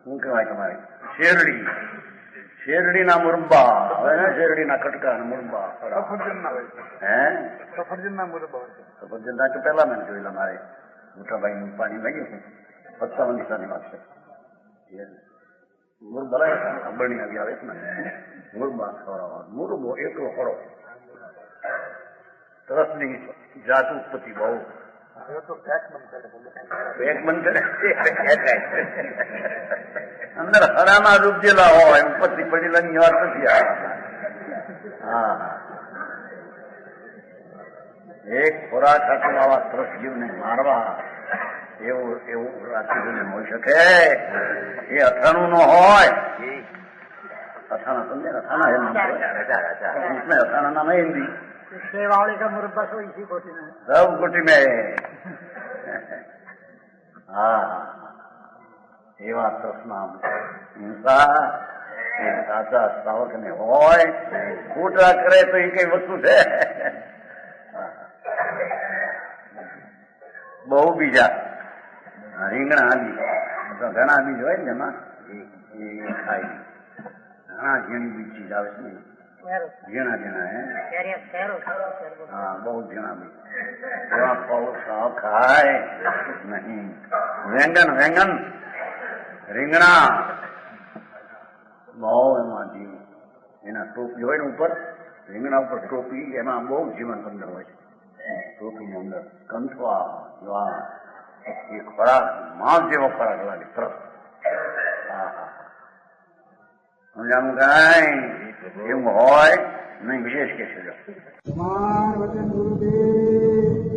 શું કહેવાય તમારે? શેરડીના મુરબ્બા. હવે ને શેરડીના કટકા મુરબ્બા. હે સફરજનના મુરબ્બા. સફરજનના તો પેલા મેં જોયેલા મારે મોટાભાઈ પાણી લાગ્યું છે 55 સાની વાત છે. મુરબ્બા લાગ્યા બની આવી આવે ને મુરબ્બા ખવડાવવા. મુરબ્બો એટલો ખરો તરસની જાત ઉત્પત્તિ બહુ પેક બંધ કરે અંદર હરામાં ડૂબેલા હોય ઉપરથી પડેલાની વાત નથી. હા એક ખોરાક હાથું આવા તરસ જીવને મારવા એવું રાત્રિ હોઈ શકે. એ અથાણું નો હોય. અથાણા સમજે અથાણા है इसमें અથાણા नाम है हिंदी सेवावड़ी का मुरब्बा तो इसी कोटी में सब कोटी में. હા એવા તૃષ્ણા હિંસા એ સાચા શ્રાવક ને હોય. ખોટા કરે તો એ કઈ વસ્તુ છે? બહુ બીજા રીંગણા બીજ ઘણા બીજ હોય ને એમાં એ ખાય. ઘણા ઝીણી બીજ ચીજ આવે છે ને ઝીણા હે. હા બહુ ઝીણા બીજ એવા પૌષા ખાય નહીં. વ્યંગન રીંગણા બહુ એમાં જીવ. એના ટોપી હોય ને ઉપર, રીંગણા ઉપર ટોપી, એમાં બહુ જીવન અંદર હોય છે. ટોપીની અંદર કંઠવા જેવા એ ખોરાક માંસ જેવો ખોરાક લાગે તરત. સમજાનું કઈ એવું હોય નહીં. વિશેષ કે છે વચન ગુરુદેવ